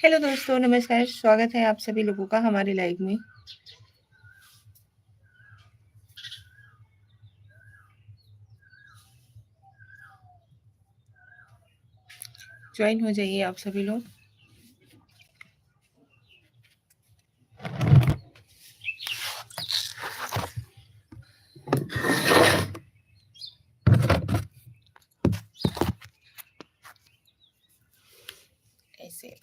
Hello दोस्तों, नमस्कार। स्वागत है आप सभी लोगों का हमारे लाइव में। ज्वाइन हो जाइए आप सभी लोग। ऐसे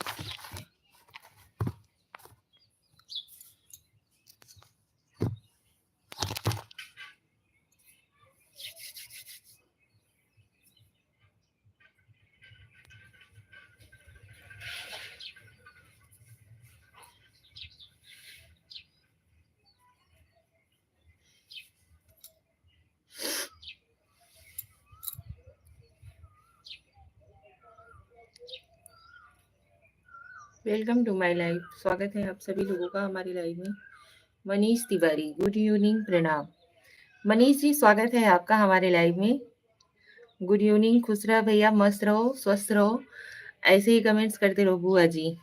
वेलकम टू माय लाइव। स्वागत है आप सभी लोगों का हमारे लाइव में। मनीष तिवारी, गुड इवनिंग, प्रणाम। मनीष जी, स्वागत है आपका हमारे लाइव में। Good evening. खुश रहो भैया, मस्त रहो, स्वस्थ रहो, ऐसे ही कमेंट्स करते रहो। बुआ जी,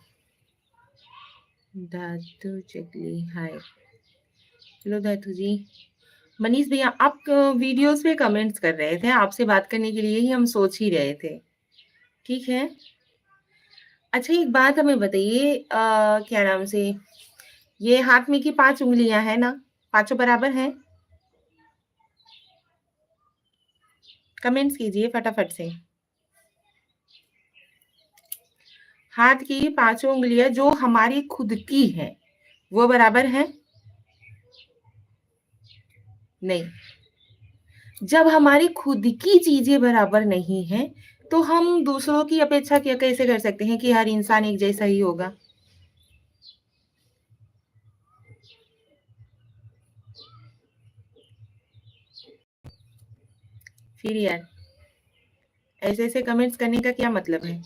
धातु चकली, हाय। हेलो धातु जी। मनीष भैया, आप वीडियोस पे कमेंट्स कर रहे थे, आपसे बात करने के लिए ही हम सोच ही रहे थे। ठीक है। अच्छा, एक बात हमें बताइए, क्या नाम से, ये हाथ में की 5 उँगलियाँ हैं ना? पाँचों बराबर हैं? कमेंट्स कीजिए फटाफट से। हाथ की पाँचों उँगलियाँ जो हमारी खुद की हैं, वो बराबर हैं? नहीं। जब हमारी खुद की चीज़ें बराबर नहीं हैं, तो हम दूसरों की अपेक्षा क्या कैसे कर सकते हैं कि हर इंसान एक जैसा ही होगा? फिर यार, ऐसे-ऐसे कमेंट्स करने का क्या मतलब है?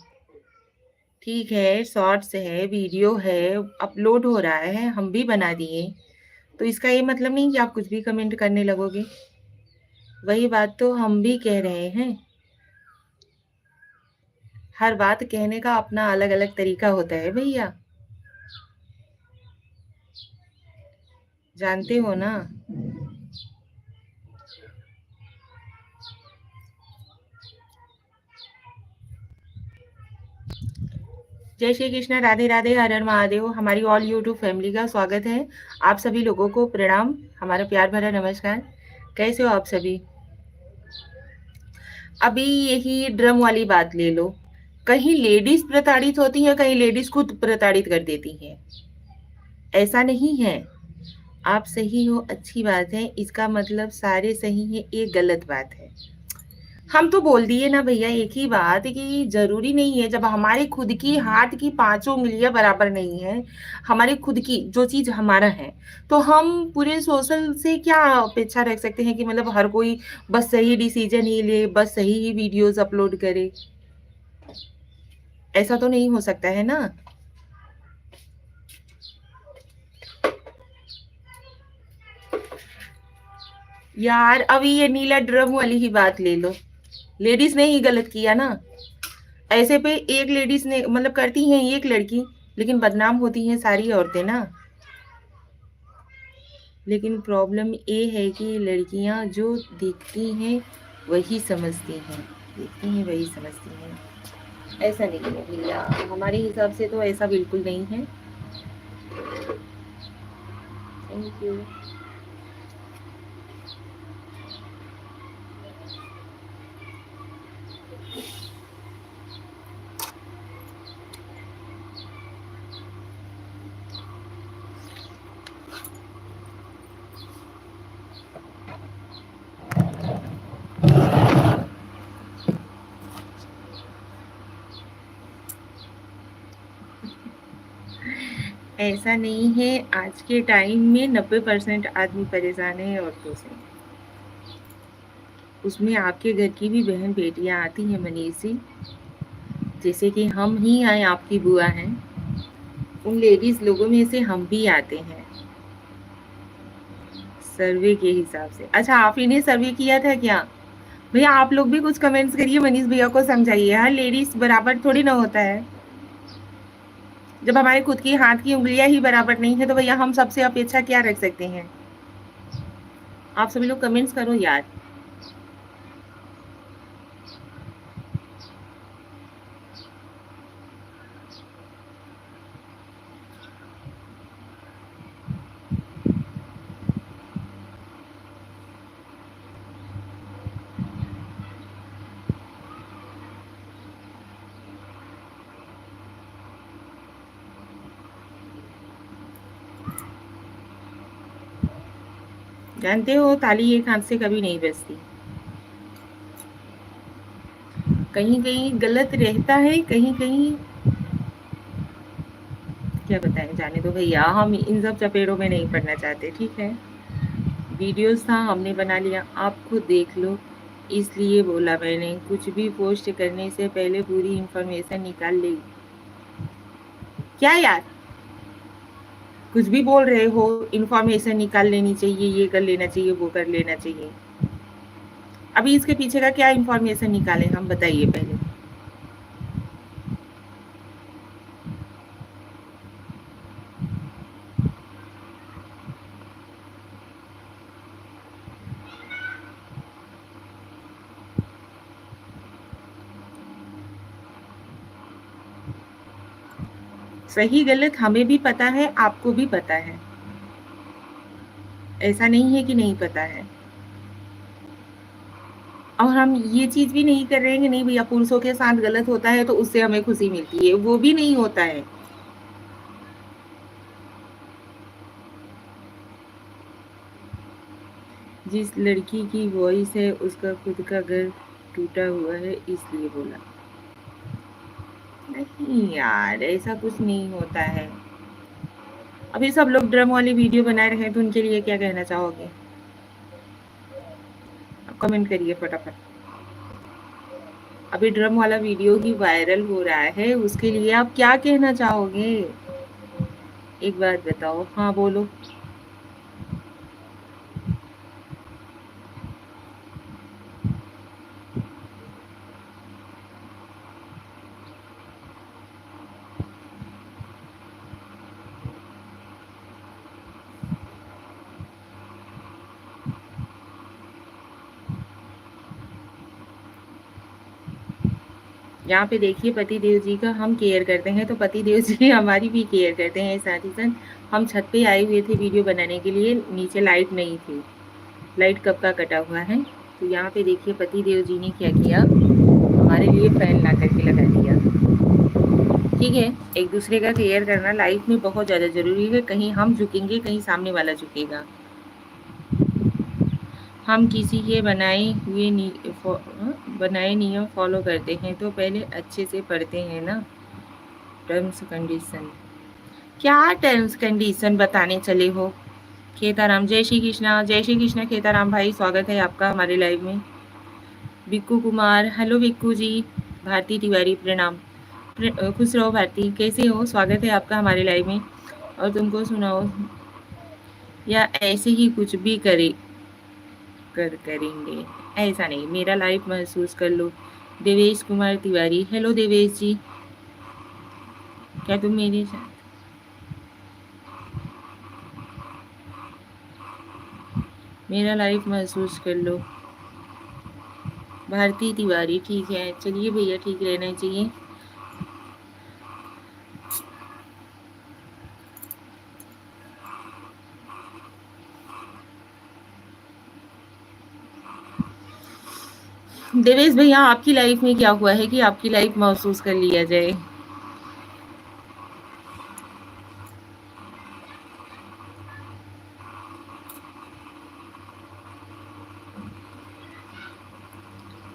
ठीक है, शॉर्ट्स है, वीडियो है, अपलोड हो रहा है, हम भी बना दिए, तो इसका ये मतलब नहीं कि आप कुछ भी कमेंट करने लगोगे। वही बात तो हम भी कह रहे हैं। हर बात कहने का अपना अलग-अलग तरीका होता है भैया, जानते हो ना? जय श्री कृष्ण, राधे राधे, हर हर महादेव। हमारी ऑल यूट्यूब फैमिली का स्वागत है। आप सभी लोगों को प्रणाम, हमारा प्यार भरा नमस्कार। कैसे हो आप सभी? अभी यही ड्रम वाली बात ले लो। कहीं लेडीज प्रताड़ित होती हैं, कहीं लेडीज खुद प्रताड़ित कर देती हैं। ऐसा नहीं है। आप सही हो, अच्छी बात है, इसका मतलब सारे सही हैं, ये गलत बात है। हम तो बोल दिए ना भैया एक ही बात कि जरूरी नहीं है, जब हमारे खुद की हाथ की पांचों उंगलियां बराबर नहीं है, हमारे खुद की जो चीज हमारा है, तो हम पूरे सोशल से क्या अपेक्षा रख सकते हैं कि मतलब हर कोई बस सही डिसीजन ही ले, बस सही ही वीडियोस अपलोड करे? ऐसा तो नहीं हो सकता है ना। यार, अभी ये नीला ड्रम वाली ही बात ले लो। लेडीज ने ही गलत किया ना। ऐसे पे एक लेडीज ने मतलब करती हैं एक लड़की, लेकिन बदनाम होती हैं सारी औरतें ना। लेकिन प्रॉब्लम ये है कि लड़कियां जो देखती हैं वही समझती हैं, देखती हैं वही समझती हैं। ऐसा नहीं है भैया, हमारे हिसाब से तो ऐसा बिल्कुल नहीं है। Thank you. ऐसा नहीं है, आज के टाइम में 90% आदमी परेशान है औरतों से। उसमें आपके घर की भी बहन बेटियां आती हैं मनीष जी, जैसे कि हम ही हैं, आपकी बुआ हैं। उन लेडीज लोगों में से हम भी आते हैं सर्वे के हिसाब से। अच्छा, आप ही ने सर्वे किया था क्या? भैया आप लोग भी कुछ कमेंट्स करिए, मनीष भैया को समझाइए, हर लेडीज बराबर थोड़ी ना होता है। जब हमारे खुद की हाथ की उंगलियां ही बराबर नहीं है तो भैया हम सबसे अपेक्षा क्या रख सकते हैं? आप सभी लोग कमेंट्स करो यार। जानते हो ताली एक हाथ से कभी नहीं बजती। कहीं कहीं गलत रहता है, कहीं कहीं क्या बताएं, जाने दो भैया, हम इन सब चपेड़ों में नहीं पड़ना चाहते, ठीक है। वीडियोस था हमने बना लिया, आप खुद देख लो, इसलिए बोला मैंने कुछ भी पोस्ट करने से पहले पूरी इंफॉर्मेशन निकाल ले। क्या यार, कुछ भी बोल रहे हो, इंफॉर्मेशन निकाल लेनी चाहिए, ये कर लेना चाहिए, वो कर लेना चाहिए। अभी इसके पीछे का क्या इंफॉर्मेशन निकालें हम, बताइए पहले। सही गलत हमें भी पता है, आपको भी पता है, ऐसा नहीं है कि नहीं पता है। और हम ये चीज भी नहीं कर रहे हैं कि नहीं भैया पुरुषों के साथ गलत होता है तो उससे हमें खुशी मिलती है, वो भी नहीं होता है। जिस लड़की की वॉइस है उसका खुद का घर टूटा हुआ है इसलिए बोला। नहीं यार, ऐसा कुछ नहीं होता है। अभी सब लोग ड्रम वाली वीडियो बना रहे हैं तो उनके लिए क्या कहना चाहोगे? कमेंट करिए फटाफट। अभी ड्रम वाला वीडियो ही वायरल हो रहा है, उसके लिए आप क्या कहना चाहोगे? एक बात बताओ, हाँ बोलो। यहाँ पे देखिए पति देव जी का हम केयर करते हैं तो पति देव जी हमारी भी केयर करते हैं। साथ ही साथ हम छत पे आए हुए थे वीडियो बनाने के लिए, नीचे लाइट नहीं थी, लाइट कब का कटा हुआ है। तो यहाँ पे देखिए पति देव जी ने क्या किया, हमारे लिए फैन ला करके लगा दिया। ठीक है, एक दूसरे का केयर करना लाइफ में बहुत ज़्यादा ज़रूरी है। कहीं हम झुकेंगे, कहीं सामने वाला झुकेगा। हम किसी के बनाए नियम फॉलो करते हैं तो पहले अच्छे से पढ़ते हैं ना टर्म्स कंडीशन। क्या टर्म्स कंडीशन बताने चले हो? खेताराम, जय श्री कृष्णा, जय श्री कृष्णा खेताराम भाई, स्वागत है आपका हमारे लाइव में। बिक्कू कुमार, हेलो बिक्कू जी। भारती तिवारी, प्रणाम। खुश रहो भारती, कैसे हो? स्वागत है आपका हमारे लाइव में। और तुमको सुनाओ या ऐसे ही कुछ भी करेंगे? ऐसा नहीं, मेरा लाइफ महसूस कर लो। देवेश कुमार तिवारी, हेलो देवेश जी, क्या तुम मेरे साथ? मेरा लाइफ महसूस कर लो। भारती तिवारी, ठीक है, चलिए भैया, ठीक रहना चाहिए। देवेश भैया, आपकी लाइफ में क्या हुआ है कि आपकी लाइफ महसूस कर लिया जाए?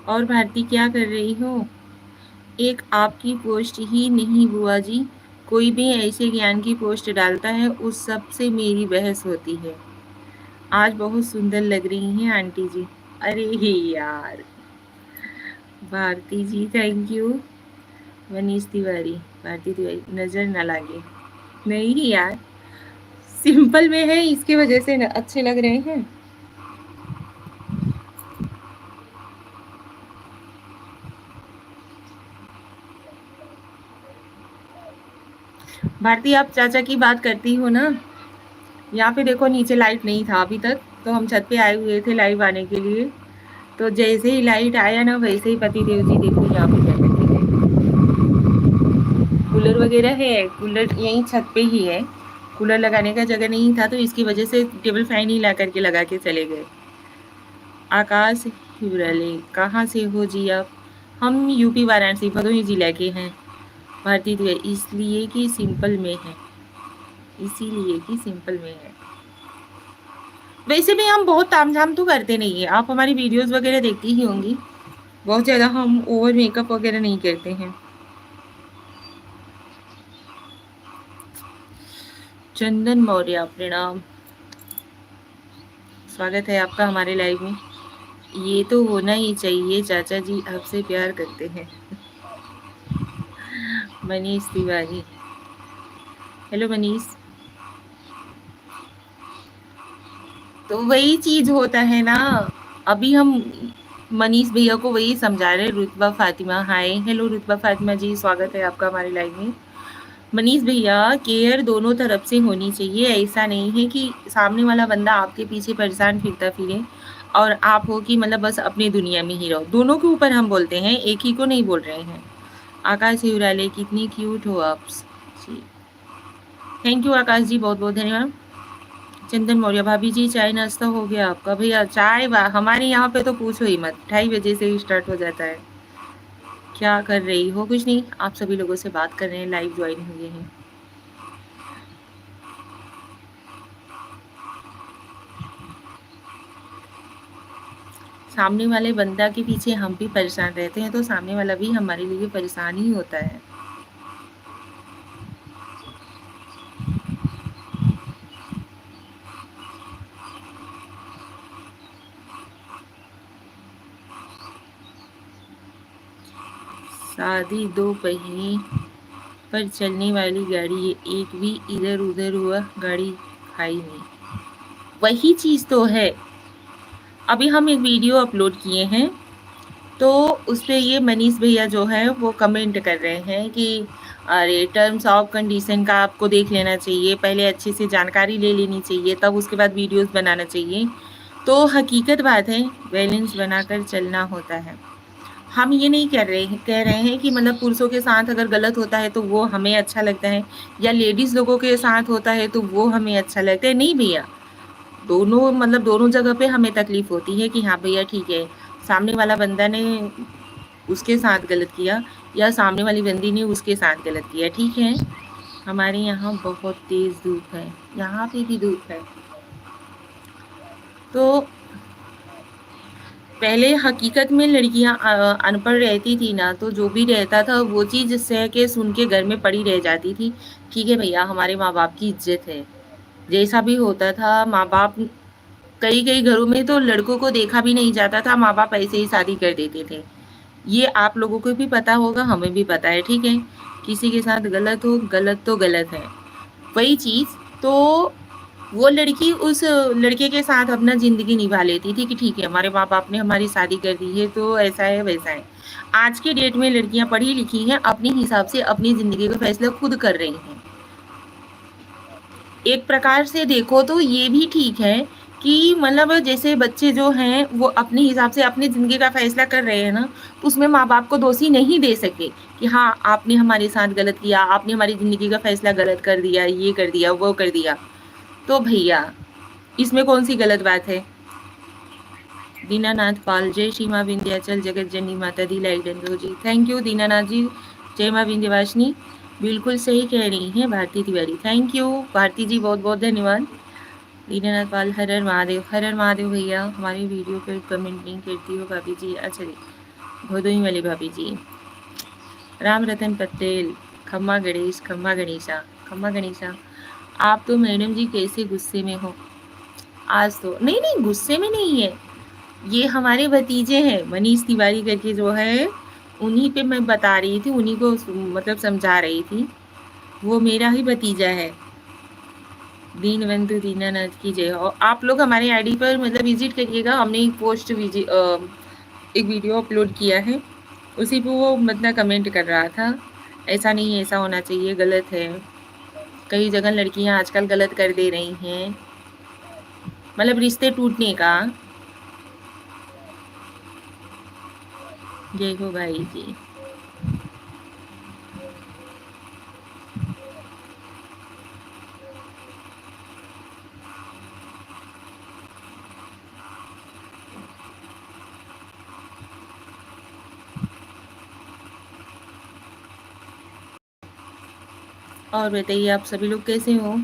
और भारती क्या कर रही हो? एक आपकी पोस्ट ही नहीं बुआ जी, कोई भी ऐसे ज्ञान की पोस्ट डालता है उस सब से मेरी बहस होती है। आज बहुत सुंदर लग रही हैं आंटी जी। अरे यार, भारती जी थैंक यू। मनीष तिवारी, भारती तिवारी, नजर न लगे। नहीं यार, सिंपल में है इसके वजह से अच्छे लग रहे हैं। भारती, आप चाचा की बात करती हो ना? यहाँ पे देखो नीचे लाइट नहीं था अभी तक, तो हम छत पे आए हुए थे लाइव आने के लिए। तो जैसे ही लाइट आया ना, वैसे ही पति देव जी देखो यहाँ पे क्या करते हैं। कूलर वगैरह है, कूलर यहीं छत पे ही है। कूलर लगाने का जगह नहीं था, तो इसकी वजह से टेबल फैन ही ला करके लगा के चले गए। आकाश हिवराले, कहाँ से हो जी आप? हम यूपी वाराणसी भदोही जिला के हैं। भारतीय द्विवेदी, इसलिए कि सिंपल में है, इसीलिए कि सिंपल में है। वैसे भी हम बहुत तामझाम तो करते नहीं है, आप हमारी वीडियोस वगैरह देखती ही होंगी। बहुत ज़्यादा हम ओवर मेकअप वगैरह नहीं करते हैं। चंदन मौर्य, प्रणाम, स्वागत है आपका हमारे लाइव में। ये तो होना ही चाहिए, चाचा जी आपसे प्यार करते हैं। मनीष तिवारी, हेलो मनीष। तो वही चीज होता है ना, अभी हम मनीष भैया को वही समझा रहे। रुतबा फातिमा, हाय, हेलो रुतबा फातिमा जी, स्वागत है आपका हमारे लाइव में। मनीष भैया, केयर दोनों तरफ से होनी चाहिए। ऐसा नहीं है कि सामने वाला बंदा आपके पीछे परेशान फिरता फिरे और आप हो कि मतलब बस अपनी दुनिया में ही रहो। दोनों के ऊपर हम बोलते हैं, एक ही को नहीं बोल रहे हैं। आकाश हिवराले, कितनी क्यूट हो आप जी। थैंक यू आकाश जी, बहुत बहुत धन्यवाद। चंदन मौर्य, भाभी जी चाय नाश्ता हो गया आपका? भैया चाय हमारे यहाँ पे तो पूछो ही मत, 2:30 बजे से ही स्टार्ट हो जाता है। क्या कर रही हो? कुछ नहीं, आप सभी लोगों से बात कर रहे हैं, लाइव ज्वाइन हुए हैं। सामने वाले बंदा के पीछे हम भी परेशान रहते हैं, तो सामने वाला भी हमारे लिए परेशान ही होता है। शादी दो पहिए पर चलने वाली गाड़ी है, एक भी इधर उधर हुआ गाड़ी खाई नहीं। वही चीज़ तो है। अभी हम एक वीडियो अपलोड किए हैं, तो उस पर ये मनीष भैया जो है वो कमेंट कर रहे हैं कि अरे टर्म्स ऑफ कंडीशन का आपको देख लेना चाहिए, पहले अच्छे से जानकारी ले लेनी चाहिए, तब उसके बाद वीडियोस बनाना चाहिए। तो हकीकत बात है, बैलेंस बनाकर चलना होता है। हम ये नहीं कह रहे हैं कि मतलब पुरुषों के साथ अगर गलत होता है तो वो हमें अच्छा लगता है, या लेडीज़ लोगों के साथ होता है तो वो हमें अच्छा लगता है। नहीं भैया, दोनों मतलब दोनों जगह पे हमें तकलीफ होती है कि हाँ भैया ठीक है, सामने वाला बंदा ने उसके साथ गलत किया या सामने वाली बंदी ने उसके साथ गलत किया, ठीक है। हमारे यहाँ बहुत तेज़ धूप है, यहाँ पे भी धूप है। तो पहले हकीकत में लड़कियां अनपढ़ रहती थी ना, तो जो भी रहता था वो चीज़ सह के सुन के घर में पड़ी रह जाती थी। ठीक है भैया, हमारे माँ बाप की इज्जत है, जैसा भी होता था। माँ बाप, कई कई घरों में तो लड़कों को देखा भी नहीं जाता था, माँ बाप ऐसे ही शादी कर देते थे। ये आप लोगों को भी पता होगा, हमें भी पता है, ठीक है। किसी के साथ गलत हो, गलत तो गलत है। वही चीज़ तो वो लड़की उस लड़के के साथ अपना ज़िंदगी निभा लेती थी कि ठीक है, हमारे माँ बाप ने हमारी शादी कर दी है तो ऐसा है वैसा है। आज के डेट में लड़कियां पढ़ी लिखी हैं, अपने हिसाब से अपनी ज़िंदगी का फैसला खुद कर रही हैं। एक प्रकार से देखो तो ये भी ठीक है कि मतलब जैसे बच्चे जो हैं वो अपने हिसाब से अपनी ज़िंदगी का फैसला कर रहे हैं ना, तो उसमें माँ बाप को दोषी नहीं दे सके कि हाँ आपने हमारे साथ गलत किया, आपने हमारी ज़िंदगी का फैसला गलत कर दिया, ये कर दिया, वो कर दिया। तो भैया इसमें कौन सी गलत बात है। दीनानाथ पाल, जय श्री माँ विंध्याचल जगत जननी माता दी लाइडन दो जी। थैंक यू दीनानाथ जी, जय माँ विंध्यवासिनी। बिल्कुल सही कह रही हैं भारती तिवारी, थैंक यू भारती जी, बहुत बहुत धन्यवाद। दीनानाथ पाल, हर हर महादेव, हर हर महादेव। भैया हमारी वीडियो पर कमेंट नहीं करती हो भाभी जी? अच्छा जी, भदोही वाली भाभी जी। राम रतन पटेल, खम्मा गणेश, खम्मा गणेशा, खम्मा गणेशा। आप तो मैडम जी कैसे गुस्से में हो आज? तो नहीं नहीं, गुस्से में नहीं है, ये हमारे भतीजे हैं मनीष तिवारी करके जो है, उन्हीं पे मैं बता रही थी, उन्हीं को मतलब समझा रही थी। वो मेरा ही भतीजा है। दीनबंधु दीनानाथ की जय हो। आप लोग हमारे आईडी पर मतलब विजिट करिएगा, हमने एक वीडियो अपलोड किया है, उसी पे वो मतलब कमेंट कर रहा था, ऐसा नहीं ऐसा होना चाहिए, गलत है। कई जगह लड़कियां आजकल गलत कर दे रही हैं, मतलब रिश्ते टूटने का। देखो भाई जी, और बताइए आप सभी लोग कैसे हो?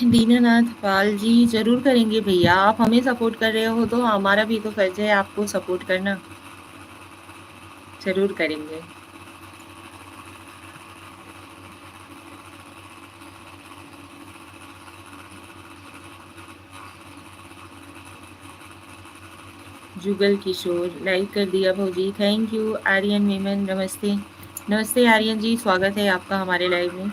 दीनानाथ पाल जी, जरूर करेंगे भैया। आप हमें सपोर्ट कर रहे हो तो हमारा भी तो फर्ज है आपको सपोर्ट करना। जरूर करेंगे। जुगल किशोर लाइक कर दिया भौजी, थैंक यू। आर्यन मेमन नमस्ते। नमस्ते आर्यन जी, स्वागत है आपका हमारे लाइव में।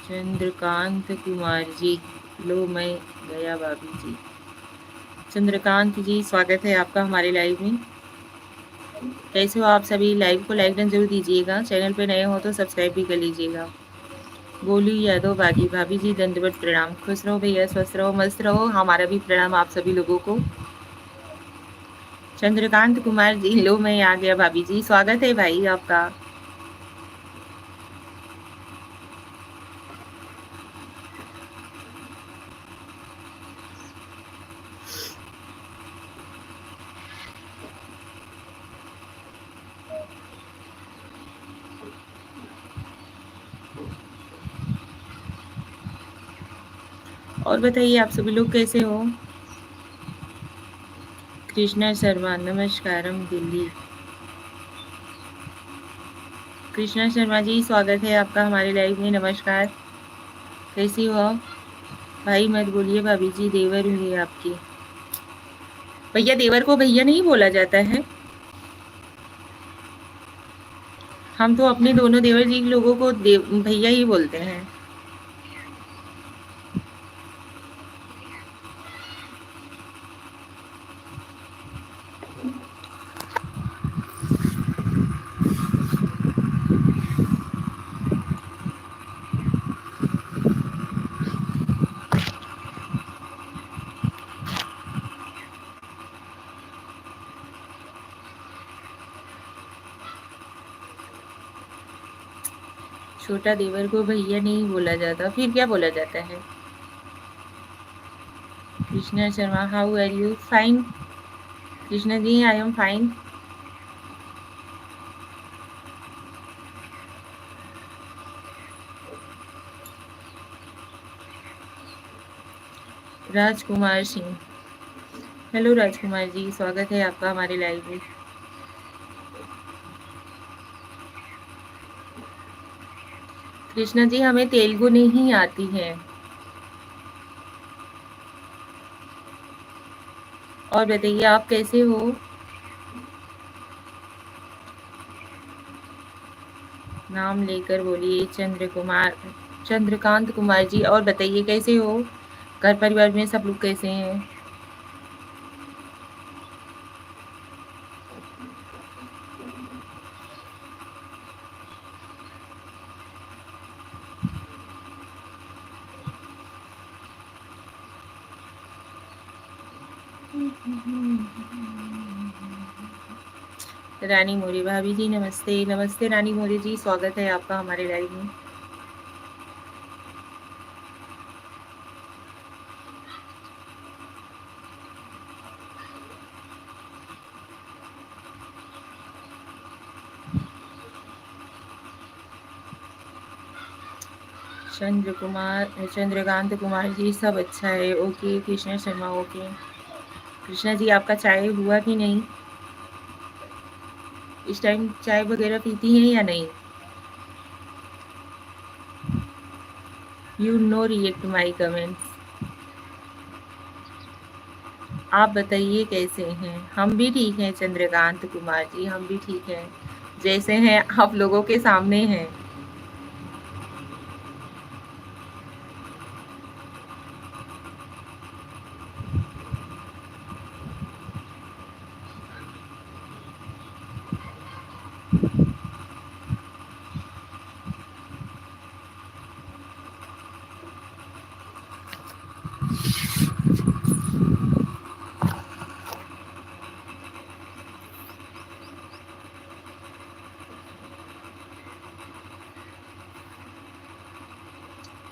चंद्रकांत कुमार जी, लो मैं गया भाभी जी। चंद्रकांत जी, स्वागत है आपका हमारे लाइव में। कैसे हो आप सभी? लाइव को लाइक डन जरूर दीजिएगा, चैनल पे नए हो तो सब्सक्राइब भी कर लीजिएगा। गोलू यादव बागी, भाभी जी दंडवत प्रणाम। खुश रहो भैया, स्वस्थ रहो, मस्त रहो, हमारा भी प्रणाम आप सभी लोगों को। चंद्रकांत कुमार जी, लो मैं आ गया भाभी जी, स्वागत है भाई आपका। और बताइए आप सभी लोग कैसे हो? कृष्णा शर्मा, नमस्कारम दिल्ली। कृष्णा शर्मा जी, स्वागत है आपका हमारे लाइव में, नमस्कार। कैसी हो आप? भाई मत बोलिए भाभी जी, देवर हुए आपके। भैया देवर को भैया नहीं बोला जाता है। हम तो अपने दोनों देवर जी लोगों को भैया ही बोलते हैं। छोटा देवर को भैया नहीं बोला जाता, फिर क्या बोला जाता है? Krishna Sharma, how are you? Fine. Krishna ji, I am fine. Rajkumar Singh, hello Rajkumar ji, स्वागत है आपका हमारे लाइव में। कृष्णा जी, हमें तेलुगु नहीं आती है। और बताइए आप कैसे हो? नाम लेकर बोलिए। चंद्रकांत कुमार जी, और बताइए कैसे हो? घर परिवार में सब लोग कैसे हैं? रानी मोरी, भाभी जी नमस्ते। नमस्ते रानी मोरी जी, स्वागत है आपका हमारे लाइव में। चंद्रकांत कुमार जी, सब अच्छा है। Okay Krishna Sharma, okay. कृष्णा जी, आपका चाय हुआ कि नहीं? इस टाइम चाय वगैरह पीती हैं या नहीं? You know react my comments. आप बताइए कैसे हैं? हम भी ठीक हैं चंद्रकांत कुमार जी, हम भी ठीक हैं, जैसे हैं आप लोगों के सामने हैं।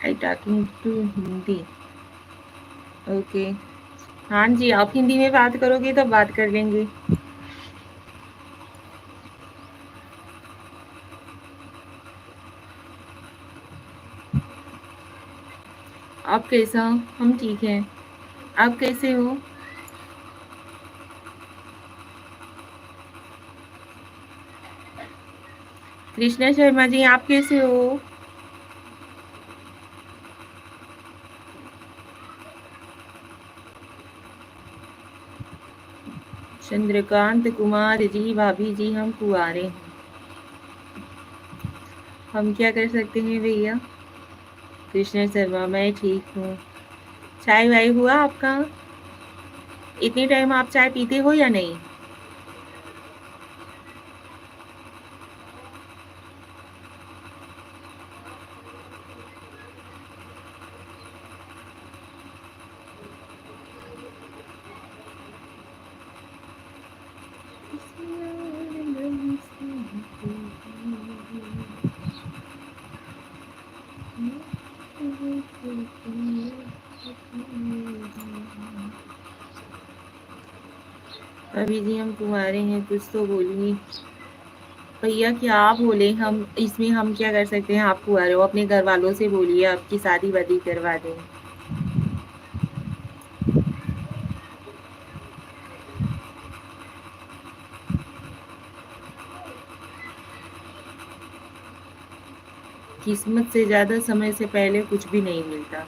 I talking to Hindi. Okay. हाँ जी, आप हिंदी में बात करोगे तब बात कर लेंगे। आप कैसा हो? हम ठीक हैं। आप कैसे हो? कृष्णा शर्मा जी, आप कैसे हो? चंद्रकांत कुमार जी, भाभी जी, हम कुंवारे हैं। हम क्या कर सकते हैं भैया? कृष्णा शर्मा, मैं ठीक हूँ। चाय वाय हुआ आपका? इतने टाइम आप चाय पीते हो या नहीं? अभी जी हम कुंवारे हैं, कुछ तो बोलिए भैया। क्या बोले हम इसमें? हम क्या कर सकते हैं? आप कुंवारे हो, अपने घर वालों से बोलिए आपकी शादी वादी करवा दें। किस्मत से ज्यादा समय से पहले कुछ भी नहीं मिलता।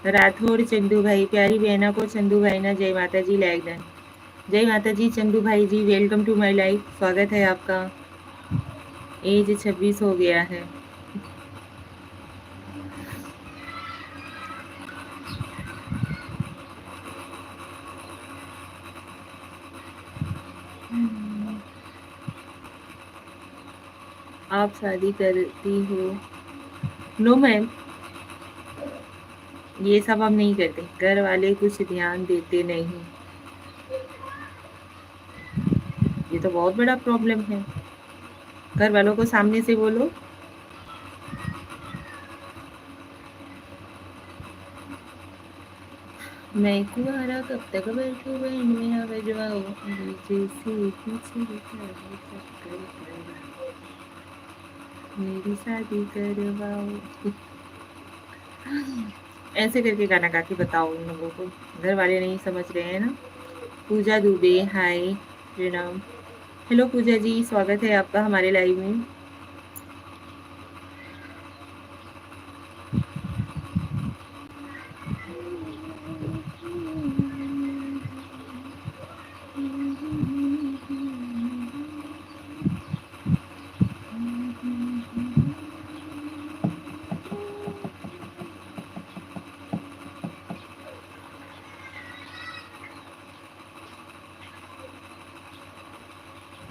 राठौर चंदू भाई, प्यारी बहना को चंदू भाई ना जय माता जी लैगडन। जय माता जी चंदू भाई जी, वेलकम टू माय लाइफ, स्वागत है आपका। एज 26 हो गया है। आप शादी करती हो? नो मैम, ये सब हम नहीं करते, घर वाले कुछ ध्यान देते नहीं। ये तो बहुत बड़ा प्रॉब्लम है। घर वालों को सामने से बोलो। मैं कुआरा कब तक बैठूं, बैंड में ना बजवाओ, जैसे पीछे चक्कर करो, मेरी शादी करवाओ। ऐसे करके गाना गा के बताओ उन लोगों को। घर वाले नहीं समझ रहे हैं ना। पूजा दुबे, हाय प्रणाम। हेलो पूजा जी, स्वागत है आपका हमारे लाइव में।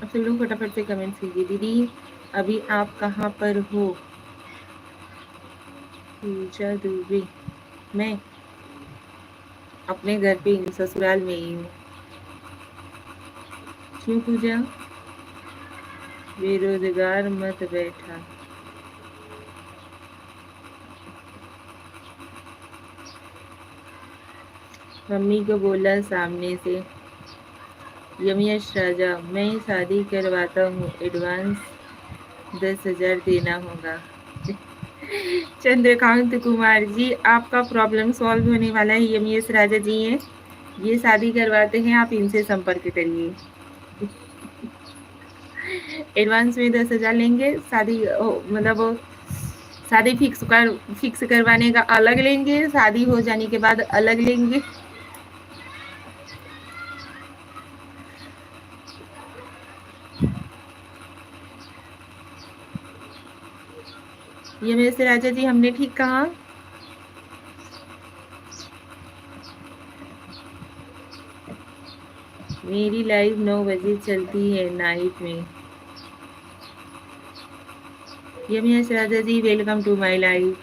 अब सब लोग फटाफट से कमेंट कीजिए। दीदी अभी आप कहाँ पर हो? पूजा दुबे, मैं अपने घर पे ही, ससुराल में ही हूँ। क्यों पूजा? बेरोजगार मत बैठा। मम्मी को बोला सामने से। यमयश राजा, मैं शादी करवाता हूँ, एडवांस 10,000 देना होगा। चंद्रकांत कुमार जी, आपका प्रॉब्लम सॉल्व होने वाला है। यमयश राजा जी हैं, ये शादी करवाते हैं, आप इनसे संपर्क करिए। एडवांस में 10,000 लेंगे, शादी मतलब शादी फिक्स करवाने का अलग लेंगे, शादी हो जाने के बाद अलग लेंगे। ये मेरे से राजा जी हमने ठीक कहा। मेरी लाइव 9 बजे चलती है नाइट में। Yes Raja ji welcome to my live.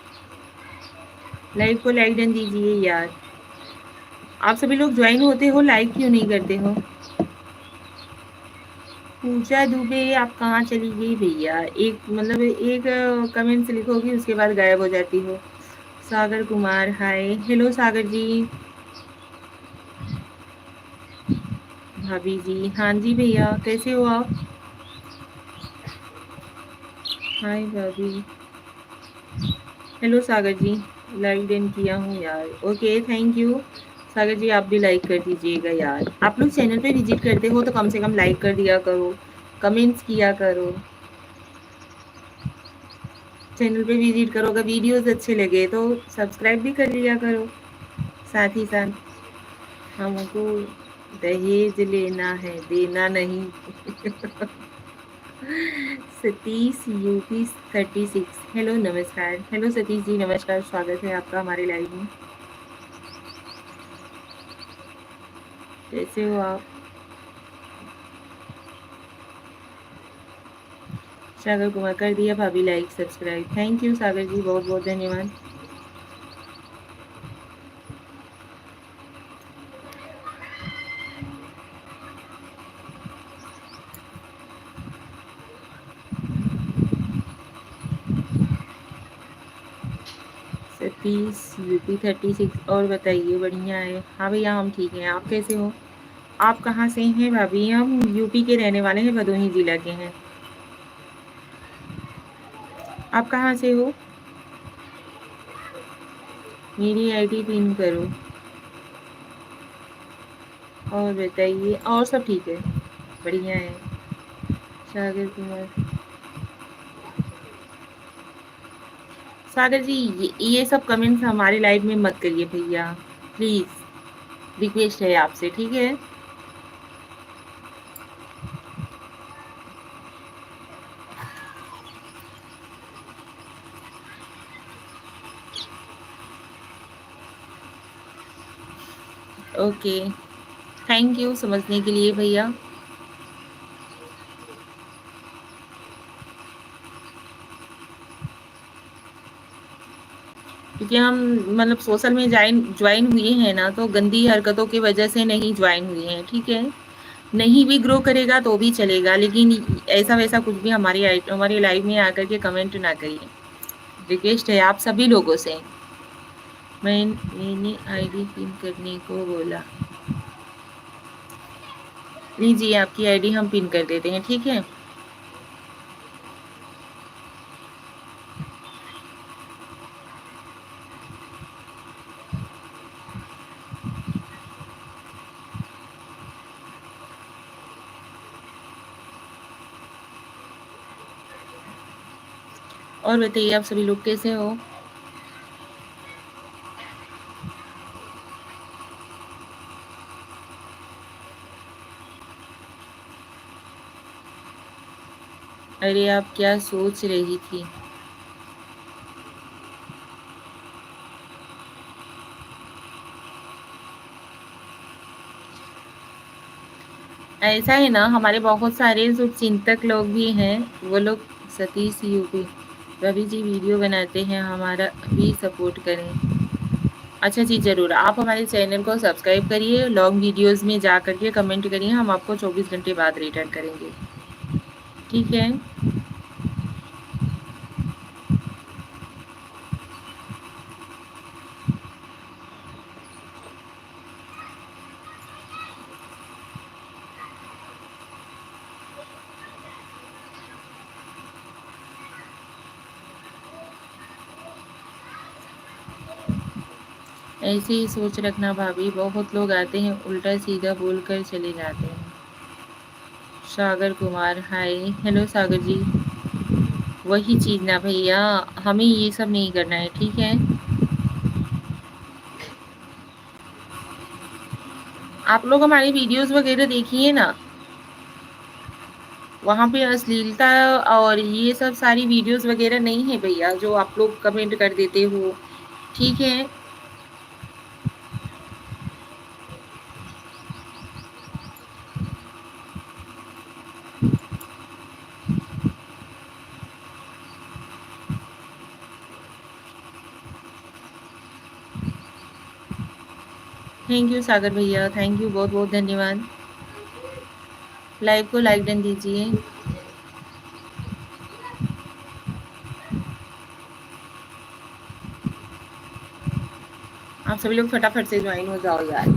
Live को लाइक डन दीजिए यार। आप सभी लोग ज्वाइन होते हो, लाइक क्यों नहीं करते हो? पूजा दुबे आप कहाँ चली गई भैया? एक मतलब एक कमेंट से लिखोगी उसके बाद गायब हो जाती हो। सागर कुमार हाय, हेलो सागर जी। भाभी जी हाँ जी भैया, कैसे हो आप? हाय भाभी। Hello Sagar ji, like done किया हूँ यार। Okay thank you. Sagar ji आप भी लाइक कर दीजिएगा यार। आप लोग चैनल पे विजिट करते हो तो कम से कम लाइक कर दिया करो, कमेंट्स किया करो। चैनल पे विजिट करो, अगर वीडियोस अच्छे लगे तो सब्सक्राइब भी कर लिया करो। साथ ही साथ हमको दहेज लेना है, देना नहीं। सतीश यूपी 36 हेलो नमस्कार। हेलो सतीश जी नमस्कार, स्वागत है आपका हमारे लाइव में। कैसे हो आप? सागर कुमार कर दिया भाभी like subscribe. Thank you Sagar जी, बहुत बहुत धन्यवाद। सतीश यूपी 36 और बताइए, बढ़िया है। हाँ भैया हम ठीक हैं, आप कैसे हो? आप कहाँ से हैं भाभी? हम यूपी के रहने वाले हैं, भदोही जिला के हैं। आप कहाँ से हो? मेरी आईडी पिन करो। और बताइए, और सब ठीक है, बढ़िया है। सागर कुमार, सागर जी ये सब कमेंट्स हमारे लाइव में मत करिए भैया, प्लीज रिक्वेस्ट है आपसे, ठीक है? ओके थैंक यू समझने के लिए भैया। क्योंकि हम मतलब सोशल में ज्वाइन हुए हैं ना, तो गंदी हरकतों की वजह से नहीं ज्वाइन हुए हैं, ठीक है? नहीं भी ग्रो करेगा तो भी चलेगा, लेकिन ऐसा वैसा कुछ भी हमारी लाइव में आकर के कमेंट ना करिए, रिक्वेस्ट है आप सभी लोगों से। मैंने आईडी पिन करने को बोला। लीजिए आपकी आईडी हम पिन कर देते हैं, ठीक है? और बताइए आप सभी लोग कैसे हो? अरे आप क्या सोच रही थी? ऐसा है ना, हमारे बहुत सारे जो चिंतक लोग भी हैं, वो लोग सतीश यूपी रवि जी वीडियो बनाते हैं, हमारा भी सपोर्ट करें। अच्छा जी ज़रूर, आप हमारे चैनल को सब्सक्राइब करिए, लॉन्ग वीडियोस में जा करके कमेंट करिए, हम आपको 24 घंटे बाद रिटर्न करेंगे, ठीक है? ऐसे ही सोच रखना भाभी, बहुत लोग आते हैं उल्टा सीधा बोल कर चले जाते हैं। सागर कुमार, हाय, हेलो सागर जी। वही चीज ना भैया, हमें ये सब नहीं करना है, ठीक है। आप लोग हमारी वीडियोस वगैरह देखिए ना, वहां पे अश्लीलता और ये सब सारी वीडियोस वगैरह नहीं है भैया, जो आप लोग कमेंट कर देते हो, ठीक है। थैंक यू सागर भैया, थैंक यू, बहुत बहुत धन्यवाद। लाइव को लाइक डन दीजिए। आप सभी लोग फटाफट से ज्वाइन हो जाओ यार।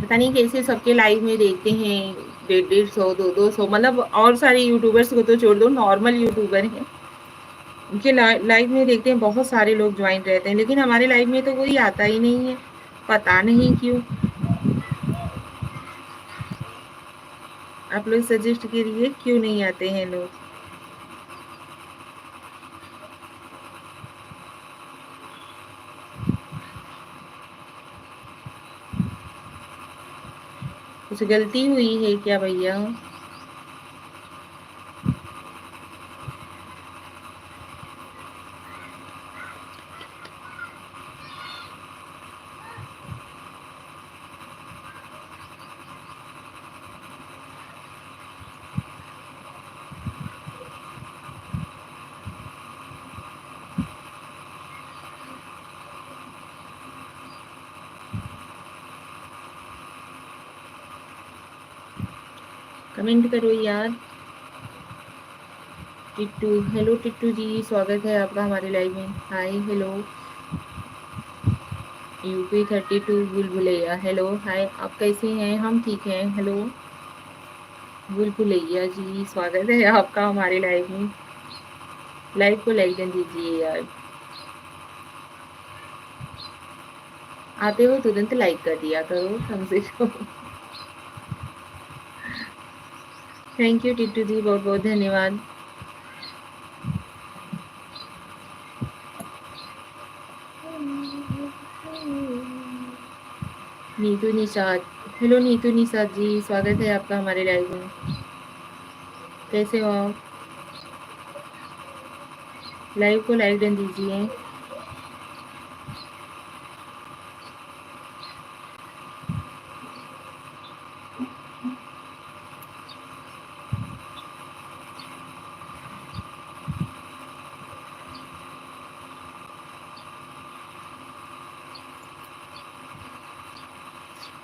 पता नहीं कैसे सबके लाइव में देखते हैं, 150, 200, मतलब और सारे यूट्यूबर्स को तो छोड़ दो, नॉर्मल यूट्यूबर हैं उनके लाइव में देखते हैं बहुत सारे लोग ज्वाइन रहते हैं, लेकिन हमारे लाइव में तो कोई आता ही नहीं है, पता नहीं क्यों। आप लोग सजेस्ट करिए क्यों नहीं आते हैं लोग। कुछ गलती हुई है क्या भैया? कमेंट करो यार। टिट्टू, हेलो टिट्टू जी, स्वागत है आपका हमारे लाइव में। हाय, हेलो। UP32 बुलबुलैया, हेलो, हाय, आप कैसे हैं? हम ठीक हैं, हेलो। बुलबुलैया जी, स्वागत है आपका हमारे लाइव में। लाइव को लाइक कर दीजिए यार। आते हो तुरंत लाइक कर दिया करो कम से कम। थैंक यू टिट्टू जी, बहुत बहुत धन्यवाद। नीतू निषाद, हेलो नीतू निषाद जी, स्वागत है आपका हमारे लाइव में। कैसे हो आप? लाइव को लाइक डन दीजिए।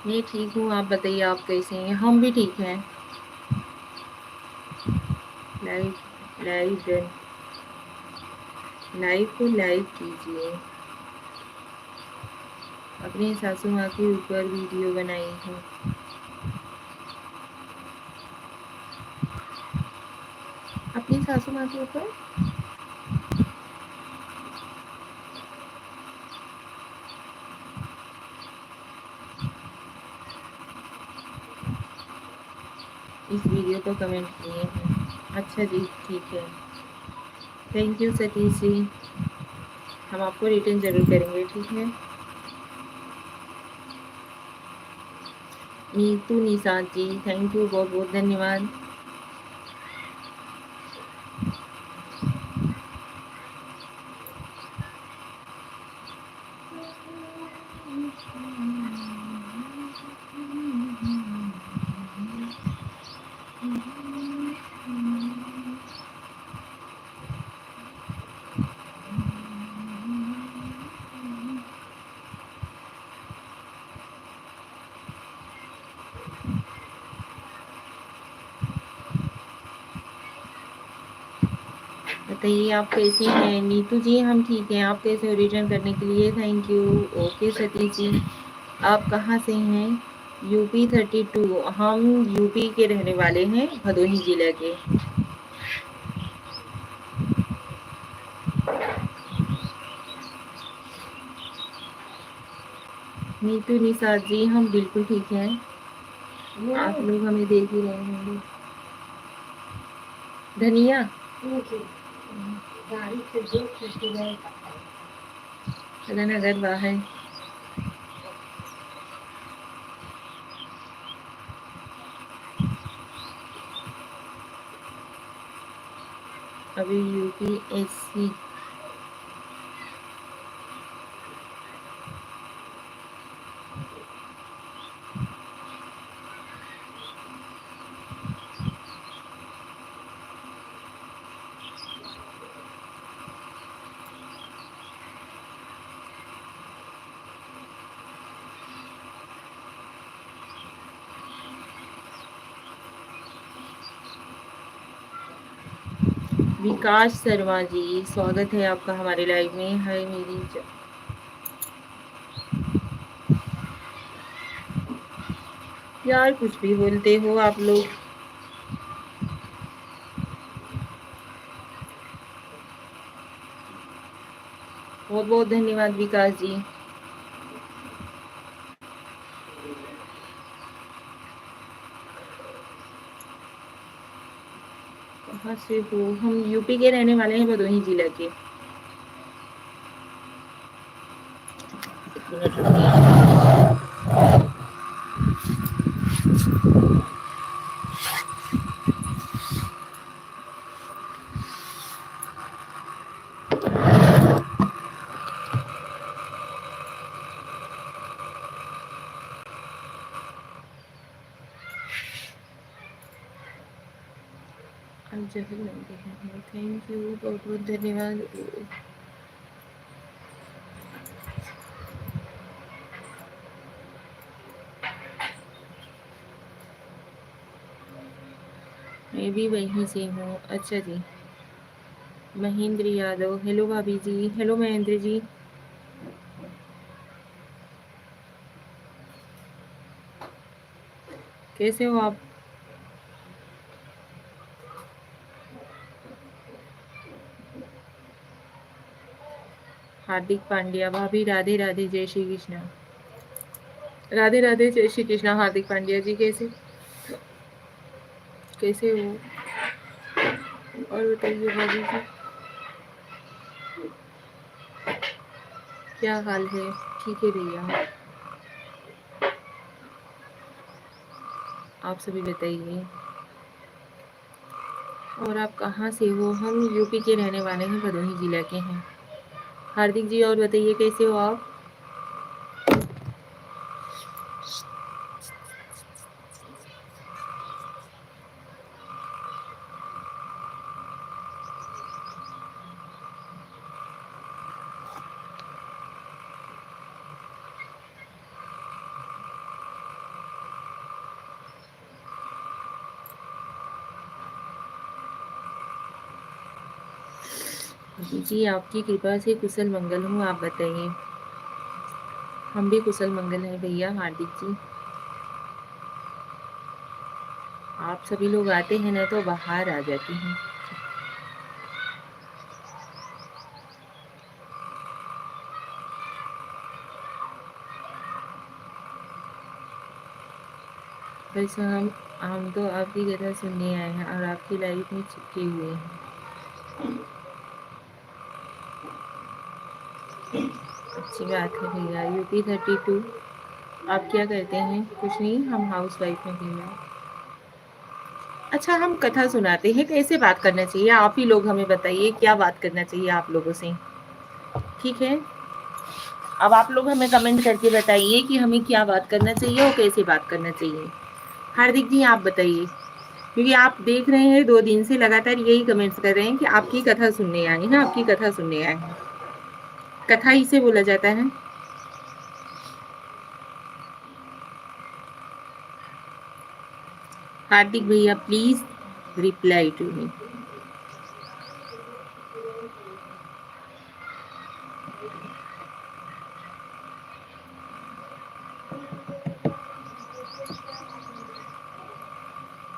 मैं ठीक हूँ, आप बताइए आप कैसे हैं? हम भी ठीक हैं। लाइव लाइव डन, लाइव को लाइक कीजिए। अपनी सासू माँ के ऊपर वीडियो बनाई है। अपनी सासू माँ के ऊपर? इस वीडियो को कमेंट किए हैं। अच्छा जी, ठीक है। थैंक यू सतीश जी, हम आपको रिटर्न जरूर करेंगे, ठीक है। नीतू निषाद जी, थैंक यू, बहुत बहुत धन्यवाद। बताइए आप कैसे हैं? नीतू जी, हम ठीक हैं, आप कैसे हो? रिटर्न करने के लिए thank you. Okay Satish ji, आप कहाँ से हैं? UP32, हम यूपी के रहने वाले हैं, भदोही जिले के। नीतू निसार जी, हम बिल्कुल ठीक हैं। आप लोग हमें देख ही रहे होंगे। धनिया नगर बाहर अभी यूपीएससी विकास शर्मा जी, स्वागत है आपका हमारे लाइव में। हाय मेरी यार, कुछ भी बोलते हो आप लोग। बहुत बहुत धन्यवाद विकास जी। कहाँ से हो? हम यूपी के रहने वाले हैं, भदोही जिला के। एक मिनट रुकिए। थैंक यू, बहुत बहुत धन्यवाद। मैं भी वहीं से हूँ। अच्छा जी। महेंद्र यादव, हेलो भाभी जी। हेलो महेंद्र जी। कैसे हो आप? हार्दिक पांड्या, भाभी राधे राधे, जय श्री कृष्णा। राधे राधे, जय श्री कृष्णा। हार्दिक पांड्या जी, कैसे कैसे हो? और बताइए भाभी जी, क्या हाल है? ठीक है भैया, आप सभी बताइए। और आप कहाँ से हो? हम यूपी के रहने वाले हैं, भदोही जिला के हैं। हार्दिक जी, और बताइए कैसे हो आप? जी, आपकी कृपा से कुशल मंगल हूँ, आप बताइए। हम भी कुशल मंगल हैं भैया हार्दिक जी। आप सभी लोग आते हैं ना तो बाहर आ जाती हैं। वैसे हम तो आपकी कथा सुनने आए हैं और आपकी लाइफ में चिपके हुए हैं। अच्छी बात है भैया। यूपी 32, आप क्या करते हैं? कुछ नहीं, हम हाउस वाइफ हैं भैया। अच्छा, हम कथा सुनाते हैं, कैसे बात करना चाहिए? आप ही लोग हमें बताइए, क्या बात करना चाहिए आप लोगों से। ठीक है, अब आप लोग हमें कमेंट करके बताइए कि हमें क्या बात करना चाहिए और कैसे बात करना चाहिए। हार्दिक जी, आप बताइए, क्योंकि आप देख रहे हैं 2 दिन से लगातार यही कमेंट्स कर रहे हैं कि आपकी कथा सुनने आए हैं, आपकी कथा सुनने आए हैं। कथा इसे बोला जाता है। हार्दिक भैया, प्लीज रिप्लाई टू मी।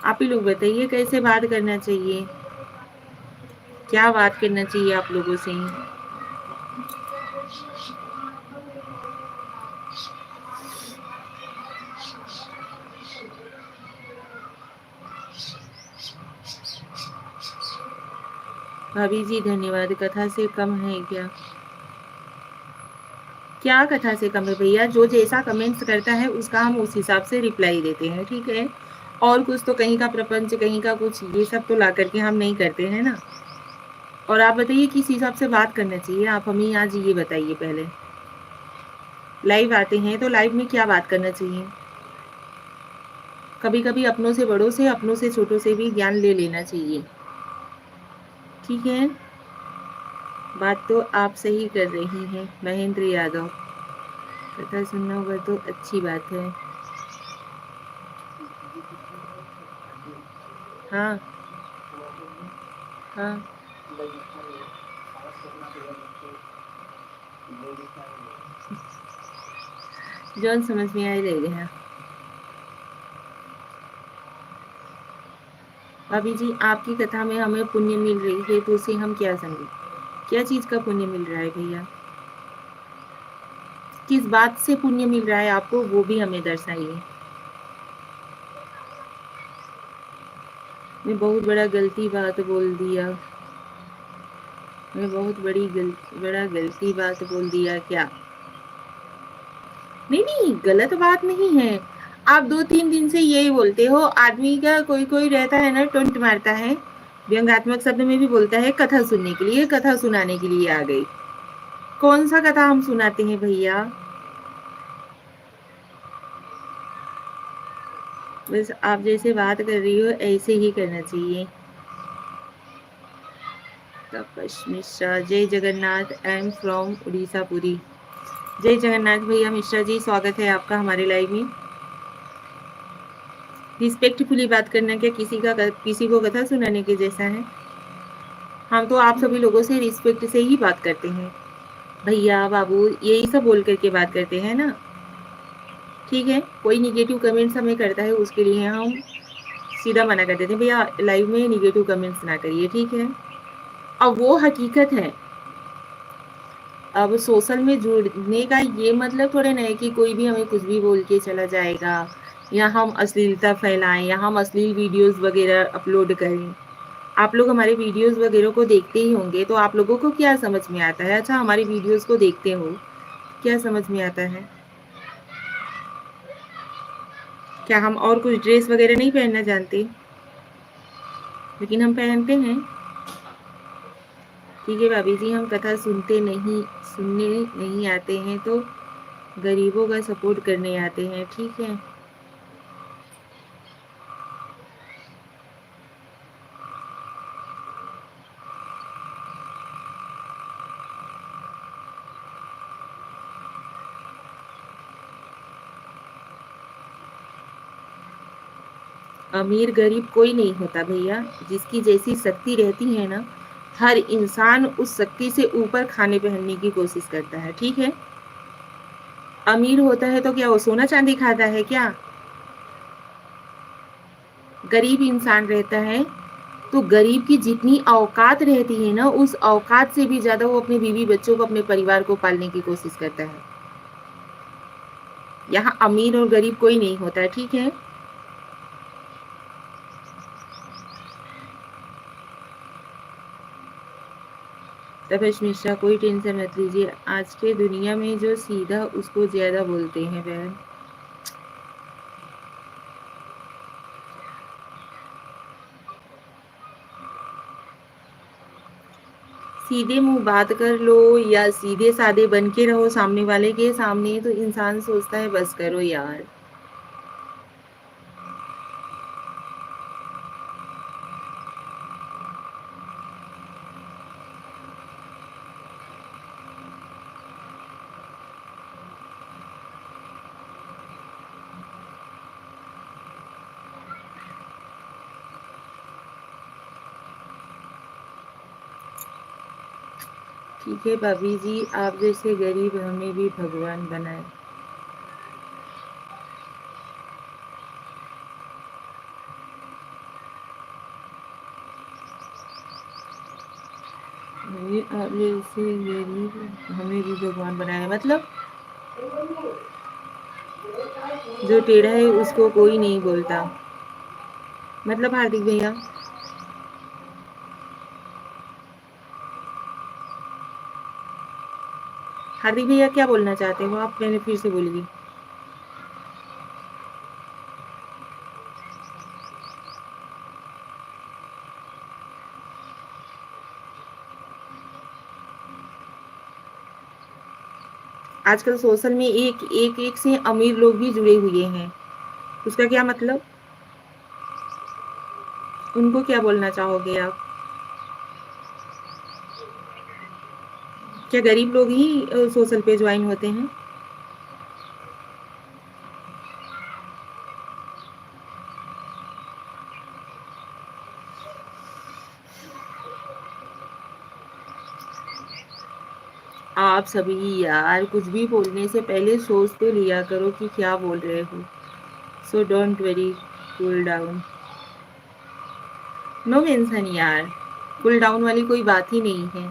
आप ही लोग बताइए कैसे बात करना चाहिए, क्या बात करना चाहिए आप लोगों से। भाभी जी धन्यवाद। कथा से कम है क्या? क्या कथा से कम है भैया? जो जैसा कमेंट्स करता है उसका हम उस हिसाब से रिप्लाई देते हैं, ठीक है? और कुछ तो कहीं का प्रपंच, कहीं का कुछ, ये सब तो ला करके हम नहीं करते हैं ना। और आप बताइए किस हिसाब से बात करना चाहिए, आप हमें आज ये बताइए पहले। लाइव आते हैं तो लाइव में क्या बात करना चाहिए? कभी कभी अपनों से बड़ों से, अपनों से छोटों से भी ज्ञान ले लेना चाहिए, ठीक है? बात तो आप सही कर रही हैं महेंद्र यादव। कथा सुनना होगा तो अच्छी बात है। हाँ हाँ, जौन समझ में आए ले गया। भाभी जी आपकी कथा में हमें पुण्य मिल रही है तो उसे हम क्या समझे? क्या चीज का पुण्य मिल रहा है भैया? किस बात से पुण्य मिल रहा है आपको, वो भी हमें दर्शाइए। मैं बहुत गलती बात बोल दिया। मैं बहुत बड़ा गलती बात बोल दिया क्या? नहीं नहीं, गलत बात नहीं है। आप 2-3 दिन से यही बोलते हो। आदमी का कोई कोई रहता है ना, टोंट मारता है, व्यंग्यात्मक शब्द में भी बोलता है, कथा सुनने के लिए, कथा सुनाने के लिए आ गई। कौन सा कथा हम सुनाते हैं भैया? बस आप जैसे बात कर रही हो ऐसे ही करना चाहिए। तपस मिश्रा, जय Jagannath, I am from Orissa Puri. जय जगन्नाथ भैया मिश्रा जी, स्वागत है आपका हमारे लाइव में। रिस्पेक्टफुली बात करना क्या किसी को कथा सुनाने के जैसा है? हम तो आप सभी लोगों से रिस्पेक्ट से ही बात करते हैं। भैया बाबू यही सब बोल करके बात करते हैं ना, ठीक है? कोई निगेटिव कमेंट्स हमें करता है उसके लिए हम सीधा मना कर देते हैं, भैया लाइव में निगेटिव कमेंट्स ना करिए, ठीक है? अब वो हकीकत है। अब सोशल में जुड़ने का ये मतलब थोड़े ना है कि कोई भी हमें कुछ भी बोल के चला जाएगा, या हम अश्लीलता फैलाएं, या हम अश्लील वीडियोस वगैरह अपलोड करें। आप लोग हमारे वीडियोस वगैरह को देखते ही होंगे, तो आप लोगों को क्या समझ में आता है? अच्छा हमारी वीडियोस को देखते हो, क्या समझ में आता है? क्या हम और कुछ ड्रेस वगैरह नहीं पहनना जानते? लेकिन हम पहनते हैं। ठीक है भाभी जी, हम कथा सुनने नहीं आते हैं, तो गरीबों का सपोर्ट करने आते हैं, ठीक है? अमीर गरीब कोई नहीं होता भैया, जिसकी जैसी शक्ति रहती है ना, हर इंसान उस शक्ति से ऊपर खाने पहनने की कोशिश करता है, ठीक है? अमीर होता है तो क्या वो सोना चांदी खाता है क्या? गरीब इंसान रहता है तो गरीब की जितनी औकात रहती है ना, उस औकात से भी ज्यादा वो अपने बीवी बच्चों को, अपने परिवार को पालने की कोशिश करता है। यहाँ अमीर और गरीब कोई नहीं होता है, ठीक है? तपेश मिश्रा, कोई टेंशन मत लीजिए, आज के दुनिया में जो सीधा उसको ज्यादा बोलते हैं बहन। सीधे मुंह बात कर लो या सीधे साधे बन के रहो सामने वाले के सामने, तो इंसान सोचता है बस करो यार। ठीक है भाभी जी, आप जैसे गरीब हमें भी भगवान बनाए। आप जैसे गरीब हमें भी भगवान बनाए मतलब? जो टेढ़ा है उसको कोई नहीं बोलता, मतलब हार्दिक भैया? हार्दिक भैया क्या बोलना चाहते हो आप? मैंने फिर से बोलिए। आजकल सोशल में एक से अमीर लोग भी जुड़े हुए हैं, उसका क्या मतलब? उनको क्या बोलना चाहोगे आप? क्या गरीब लोग ही सोशल पे ज्वाइन होते हैं? आप सभी यार कुछ भी बोलने से पहले सोच तो लिया करो कि क्या बोल रहे हो। So don't worry cool down. No mention यार, कूल डाउन वाली कोई बात ही नहीं है।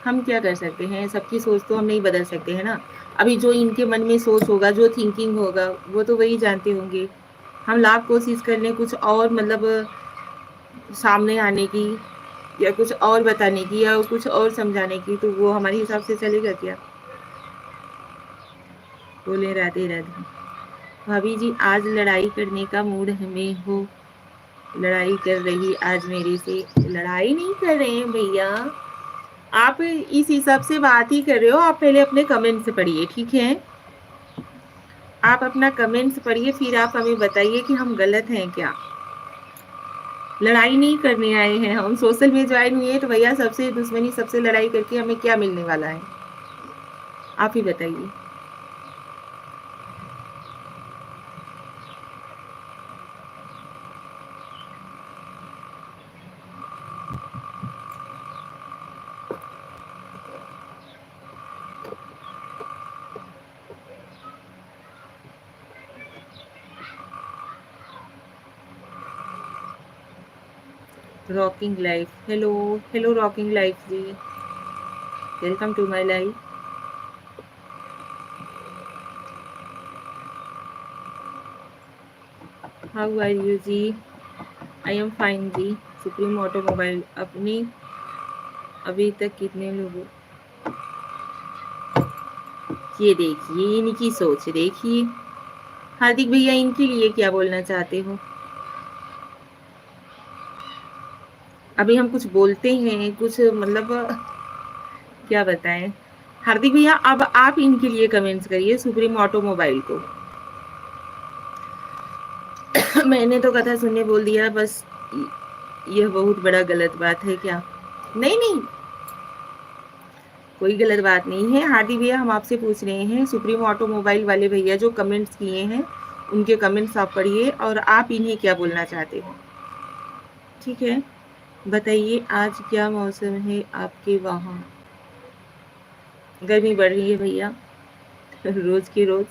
हम क्या कर सकते हैं, सबकी सोच तो हम नहीं बदल सकते हैं ना। अभी जो इनके मन में सोच होगा, जो थिंकिंग होगा, वो तो वही जानते होंगे। हम लाख कोशिश कर लें कुछ और मतलब सामने आने की, या कुछ और बताने की, या कुछ और समझाने की, तो वो हमारे हिसाब से चलेगा क्या? बोले राधे राधे। भाभी जी आज लड़ाई करने का मूड हमें हो, लड़ाई कर रही आज मेरे से। लड़ाई नहीं कर रहे हैं भैया, आप इस हिसाब से बात ही कर रहे हो। आप पहले अपने कमेंट्स पढ़िए, ठीक है? आप अपना कमेंट्स पढ़िए, फिर आप हमें बताइए कि हम गलत हैं क्या। लड़ाई नहीं करने आए हैं हम, सोशल में ज्वाइन हुए हैं तो भैया सबसे दुश्मनी, सबसे लड़ाई करके हमें क्या मिलने वाला है? आप ही बताइए। Rocking Life, hello. Hello Rocking Life ji, welcome to my life. How are you जी? आई एम फाइन जी। सुप्रीम ऑटोमोबाइल अपनी अभी तक कितने लोगों, ये देखिए इनकी सोच देखिए। हार्दिक भैया इनके लिए क्या बोलना चाहते हो? अभी हम कुछ बोलते हैं, कुछ मतलब क्या बताएं। हार्दिक भैया अब आप इनके लिए कमेंट्स करिए, सुप्रीम ऑटोमोबाइल को। मैंने तो कथा सुनने बोल दिया बस। यह बहुत बड़ा गलत बात है क्या? नहीं नहीं, कोई गलत बात नहीं है हार्दिक भैया। हम आपसे पूछ रहे हैं, सुप्रीम ऑटोमोबाइल वाले भैया जो कमेंट्स किए हैं, उनके कमेंट्स आप पढ़िए और आप इन्हें क्या बोलना चाहते हो, ठीक है? बताइए आज क्या मौसम है आपके वहाँ? गर्मी बढ़ रही है भैया रोज की रोज।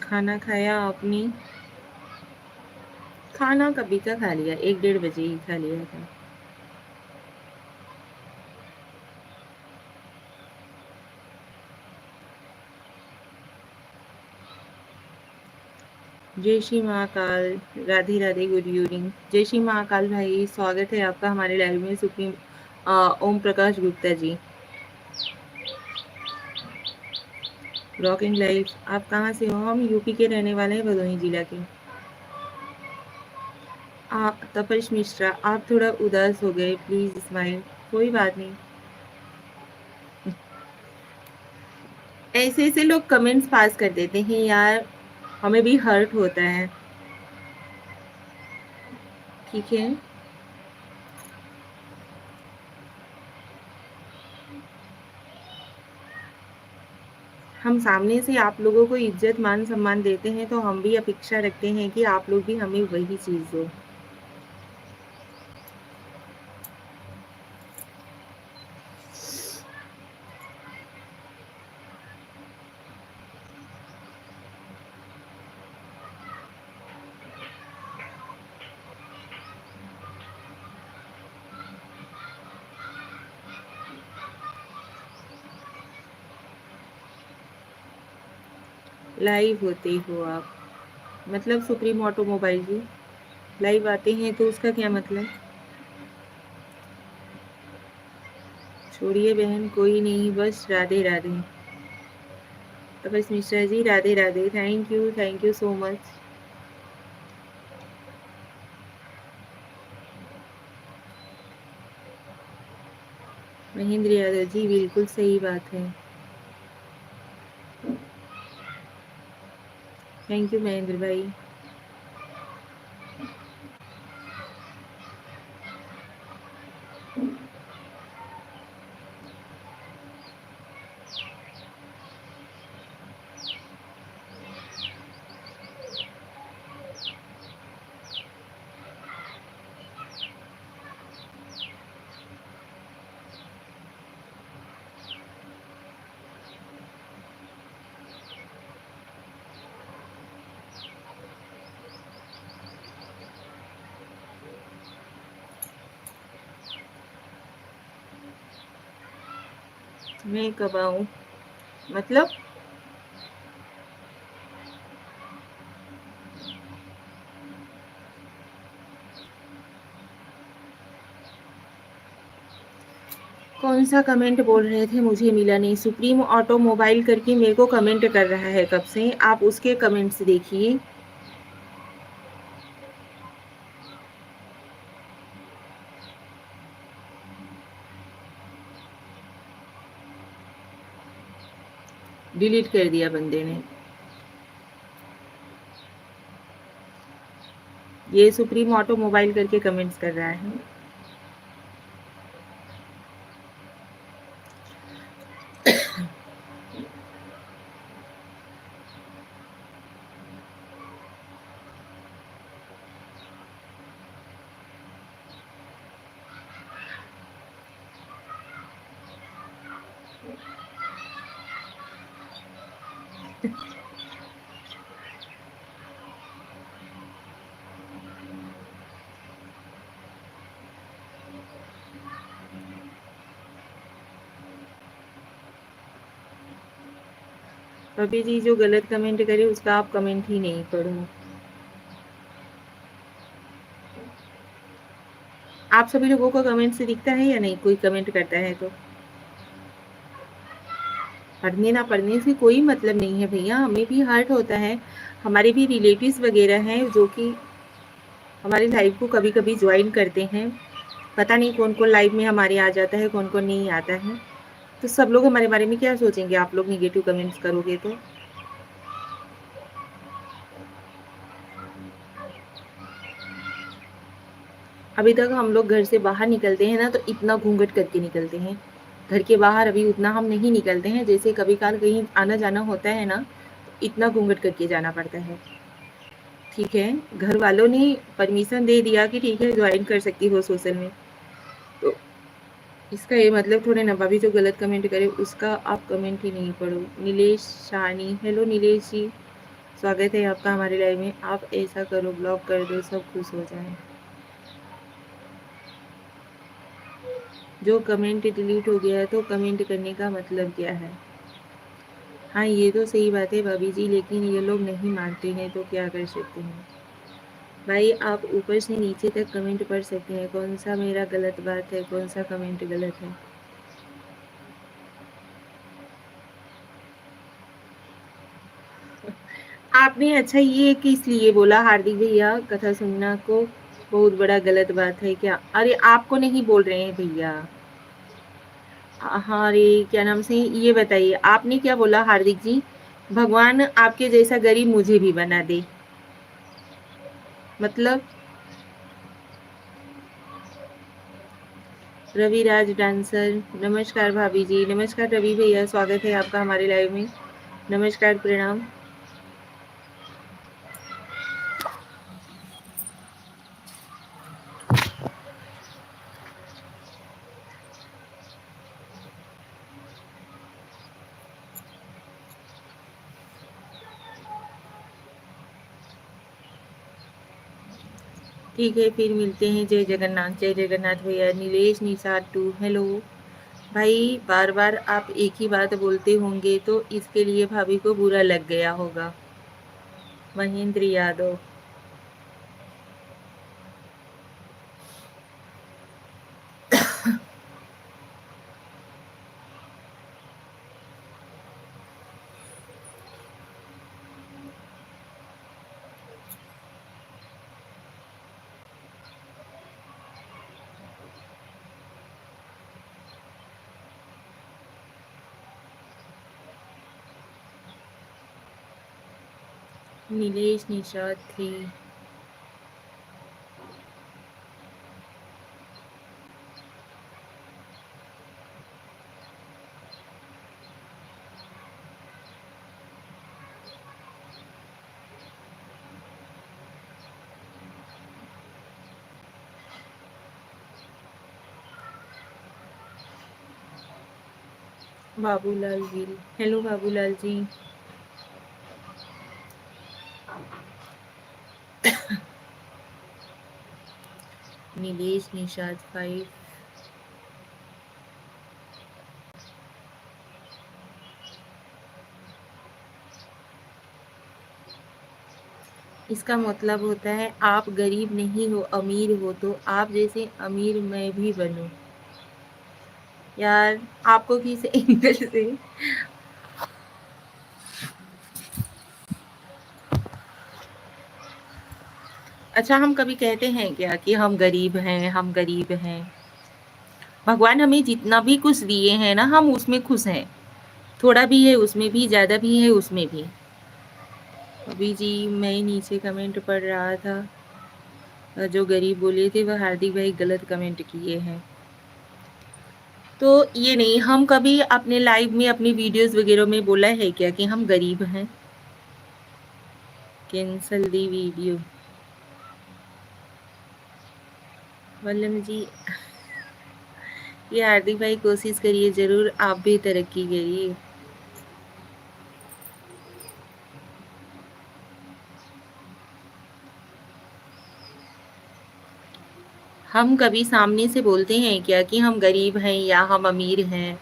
खाना खाया आपने? खाना कभी का खा लिया, 1 डेढ़ बजे ही खा लिया था। जय श्री महाकाल, राधे राधे, गुड इवनिंग। जय श्री महाकाल भाई, स्वागत है आपका हमारे लाइव में। Supreme Om Prakash Gupta ji, rocking life. आप कहाँ से हो? हम यूपी के रहने वाले हैं, भदोही जिला के। तपस मिश्रा, आप थोड़ा उदास हो गए, प्लीज स्माइल। कोई बात नहीं, ऐसे ऐसे लोग कमेंट्स पास कर देते हैं यार, हमें भी हर्ट होता है, ठीक है? हम सामने से आप लोगों को इज्जत मान सम्मान देते हैं, तो हम भी अपेक्षा रखते हैं कि आप लोग भी हमें वही चीज दो। लाइव होते हो आप? मतलब सुप्रीम ऑटोमोबाइल जी लाइव आते हैं तो उसका क्या मतलब? छोड़िए बहन, कोई नहीं, बस Radhe Radhe. Tapas Mishra ji Radhe Radhe, thank you so much. Mahendra Yadav ji बिल्कुल सही बात है। थैंक यू महेंद्र भाई। मैं कब आऊँ? मतलब कौन सा कमेंट बोल रहे थे, मुझे मिला नहीं। सुप्रीम ऑटोमोबाइल करके मेरे को कमेंट कर रहा है कब से, आप उसके कमेंट्स देखिए। डिलीट कर दिया बंदे ने। ये सुप्रीम ऑटोमोबाइल करके कमेंट्स कर रहा है। अभी जी जो गलत कमेंट करे उसका आप कमेंट ही नहीं पढ़ो। आप सभी लोगों को कमेंट से दिखता है या नहीं, कोई कमेंट करता है तो? पढ़ने ना पढ़ने से कोई मतलब नहीं है भैया, हमें भी हर्ट होता है। हमारे भी रिलेटिव्स वगैरह हैं जो कि हमारे लाइव को कभी कभी ज्वाइन करते हैं। पता नहीं कौन कौन लाइव में हमारे आ जाता है, कौन कौन नहीं आता है। तो सब लोग हमारे बारे में क्या सोचेंगे, आप लोग निगेटिव कमेंट्स करोगे तो? अभी तक हम लोग घर से बाहर निकलते हैं ना तो इतना घूंघट करके निकलते हैं। घर के बाहर अभी उतना हम नहीं निकलते हैं, जैसे कभी काल कहीं आना जाना होता है ना तो इतना घूंघट करके जाना पड़ता है। ठीक है, घर वालों ने परमिशन दे दिया कि ठीक है ज्वाइन कर सकती हो सोशल में, तो इसका ये मतलब थोड़े ना भाभी जो गलत कमेंट करे उसका आप कमेंट ही नहीं पढ़ो। नीलेश शानी, हेलो नीलेश जी, स्वागत है आपका हमारे लाइव में। आप ऐसा करो, ब्लॉक कर दो, सब खुश हो जाए। जो कमेंट डिलीट हो गया है तो कमेंट करने का मतलब क्या है? हाँ ये तो सही बात है भाभी जी, लेकिन ये लोग नहीं मानते हैं तो क्या कर सकते हैं। भाई आप ऊपर से नीचे तक कमेंट पढ़ सकते हैं, कौन सा मेरा गलत बात है, कौन सा कमेंट गलत है। आपने अच्छा ये किस लिए बोला हार्दिक भैया, कथा सुनना को बहुत बड़ा गलत बात है क्या? अरे आपको नहीं बोल रहे हैं भैया। हाँ अरे क्या नाम से, ये बताइए आपने क्या बोला हार्दिक जी? भगवान आपके जैसा गरीब मुझे भी बना दे, मतलब? रवि राज डांसर, नमस्कार भाभी जी, नमस्कार रवि भैया, स्वागत है आपका हमारे लाइव में। नमस्कार, प्रणाम। ठीक है फिर मिलते हैं, जय जगन्नाथ, जय जगन्नाथ भैया। Nilesh Nishad two, hello. भाई बार बार आप एक ही बात बोलते होंगे तो इसके लिए भाभी को बुरा लग गया होगा। महेंद्र यादव। नीलेश निषाद थी। बाबूलाल गिल। हेलो बाबूलाल जी। नीलेश निषाद 5। इसका मतलब होता है आप गरीब नहीं हो, अमीर हो, तो आप जैसे अमीर मैं भी बनूं। यार आपको किस एंगल से। अच्छा, हम कभी कहते हैं क्या कि हम गरीब हैं, हम गरीब हैं? भगवान हमें जितना भी कुछ दिए हैं ना, हम उसमें खुश हैं। थोड़ा भी है उसमें भी, ज्यादा भी है उसमें भी। अभी जी मैं नीचे कमेंट पढ़ रहा था, जो गरीब बोले थे वह हार्दिक भाई गलत कमेंट किए हैं। तो ये नहीं, हम कभी अपने लाइव में अपनी वीडियोस वगैरह में बोला है क्या कि हम गरीब हैं? कैंसल दी वीडियो। वल्लम जी, ये हार्दिक भाई कोशिश करिए जरूर, आप भी तरक्की करिए। हम कभी सामने से बोलते हैं क्या कि हम गरीब हैं या हम अमीर हैं?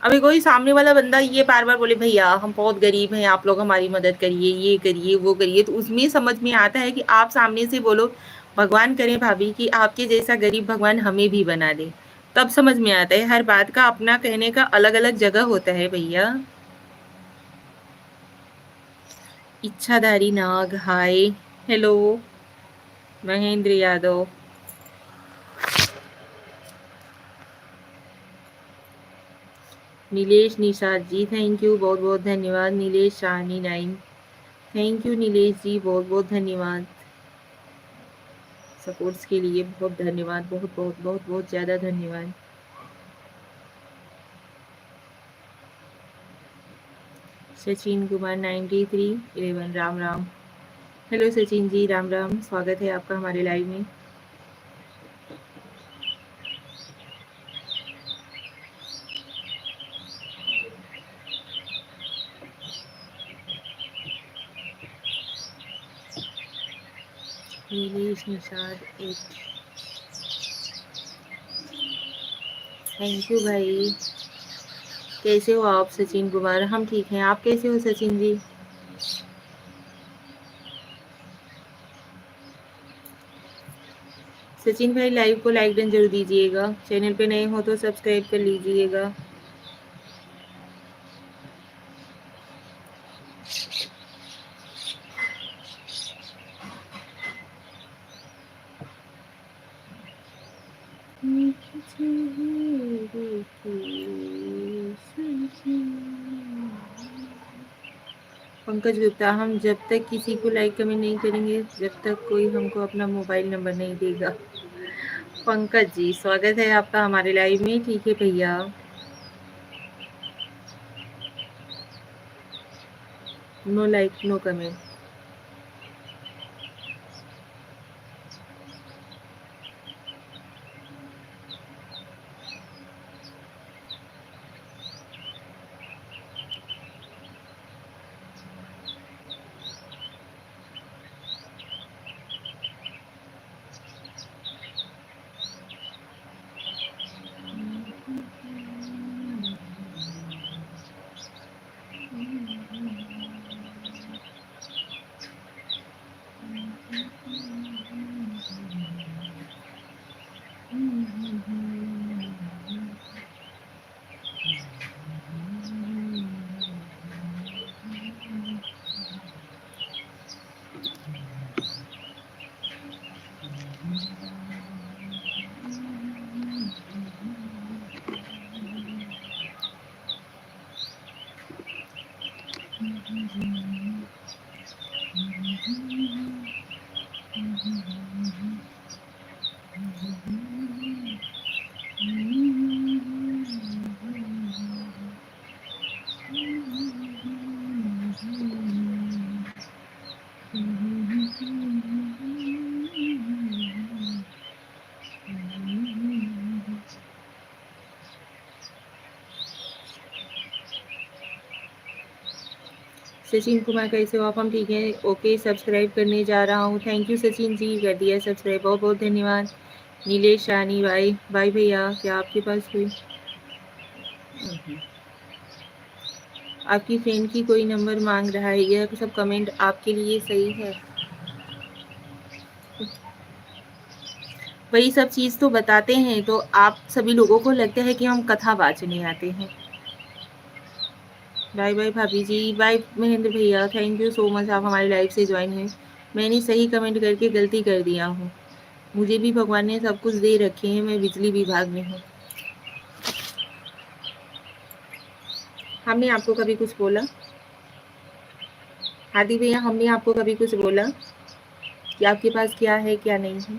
अभी कोई सामने वाला बंदा ये बार बार बोले भैया हम बहुत गरीब हैं, आप लोग हमारी मदद करिए, ये करिए वो करिए, तो उसमें समझ में आता है कि आप सामने से बोलो भगवान करे भाभी कि आपके जैसा गरीब भगवान हमें भी बना दे। तब समझ में आता है, हर बात का अपना कहने का अलग अलग जगह होता है भैया। इच्छाधारी नाग hi. Hello Mahendra Yadav. Nilesh Nishad ji thank you, बहुत बहुत धन्यवाद। नीलेश शाहनी 9। थैंक यू नीलेश जी, बहुत बहुत धन्यवाद। सपोर्ट्स के लिए बहुत धन्यवाद, बहुत बहुत बहुत बहुत ज़्यादा धन्यवाद। सचिन कुमार 9311 राम राम। हेलो सचिन जी, राम राम, स्वागत है आपका हमारे लाइव में। नीलेश निषाद 8। थैंक यू भाई। कैसे हो आप सचिन कुमार? हम ठीक हैं, आप कैसे हो सचिन जी? सचिन भाई लाइव को लाइक डन जरूर दीजिएगा, चैनल पे नए हो तो सब्सक्राइब कर लीजिएगा। पंकज गुप्ता, हम जब तक किसी को लाइक कमेंट नहीं करेंगे जब तक कोई हमको अपना मोबाइल नंबर नहीं देगा। पंकज जी स्वागत है आपका हमारे लाइव में। ठीक है भैया। No like no comment. Sachin Kumar कैसे हो आप? हम ठीक है। ओके, सब्सक्राइब करने जा रहा हूँ। थैंक यू सचिन जी, कर दिया सब्सक्राइब, बहुत बहुत धन्यवाद। नीलेश रानी, बाय बाय भैया। क्या आपके पास कोई आपकी फ्रेंड की कोई नंबर मांग रहा है? यह सब कमेंट आपके लिए सही है? वही सब चीज़ तो बताते हैं, तो आप सभी लोगों को लगता है कि हम कथा वाचने आते हैं। बाय बाय भाभी जी, बाय महेंद्र भैया, थैंक यू सो मच, आप हमारी लाइफ से ज्वाइन हुए। मैंने सही कमेंट करके गलती कर दिया हूँ। मुझे भी भगवान ने सब कुछ दे रखे हैं, मैं बिजली विभाग में हूँ। हमने आपको कभी कुछ बोला? हादी भैया, हमने आपको कभी कुछ बोला कि आपके पास क्या है क्या नहीं है?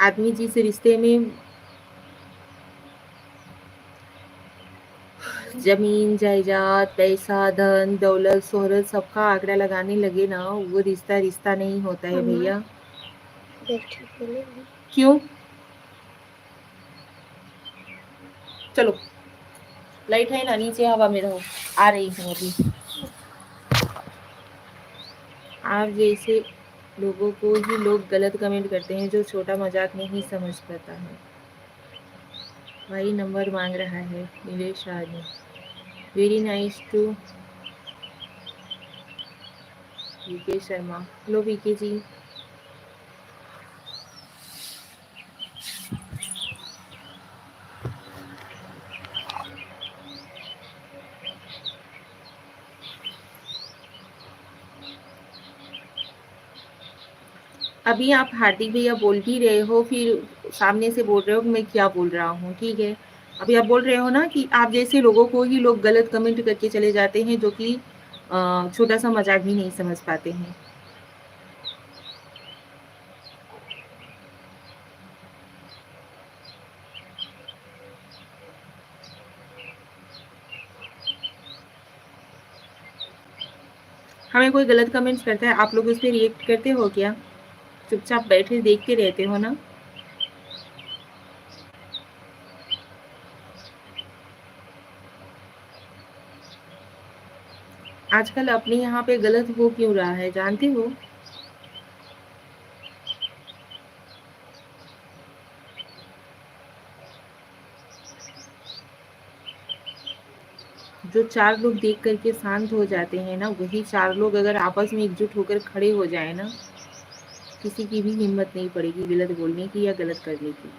आदमी जिस रिश्ते में जमीन जायदाद, पैसा, धन दौलत, शोहरत सबका आंकड़ा लगाने लगे ना, वो रिश्ता रिश्ता नहीं होता है भैया। क्यों? चलो, लाइट है ना, नीचे हवा में रहो। आ रही हूँ अभी। आप जैसे लोगों को ही लोग गलत कमेंट करते हैं, जो छोटा मजाक नहीं समझ पाता है। भाई नंबर मांग रहा है Nilesh Rani. Very nice to V K Sharma. लो वीके जी। अभी आप हार्दिक भैया बोल भी रहे हो, फिर सामने से बोल रहे हो कि मैं क्या बोल रहा हूँ। ठीक है, अभी आप बोल रहे हो ना कि आप जैसे लोगों को ही लोग गलत कमेंट करके चले जाते हैं, जो कि छोटा सा मजाक भी नहीं समझ पाते हैं। हमें कोई गलत कमेंट्स करता है, आप लोग उस पर रिएक्ट करते हो क्या? चुपचाप बैठे देखते रहते हो ना? आजकल अपने यहाँ पे गलत हो क्यों रहा है जानते हो? जो 4 लोग देख करके शांत हो जाते हैं ना, वही 4 लोग अगर आपस में एकजुट होकर खड़े हो जाए ना, किसी की भी हिम्मत नहीं पड़ेगी गलत बोलने की या गलत करने की।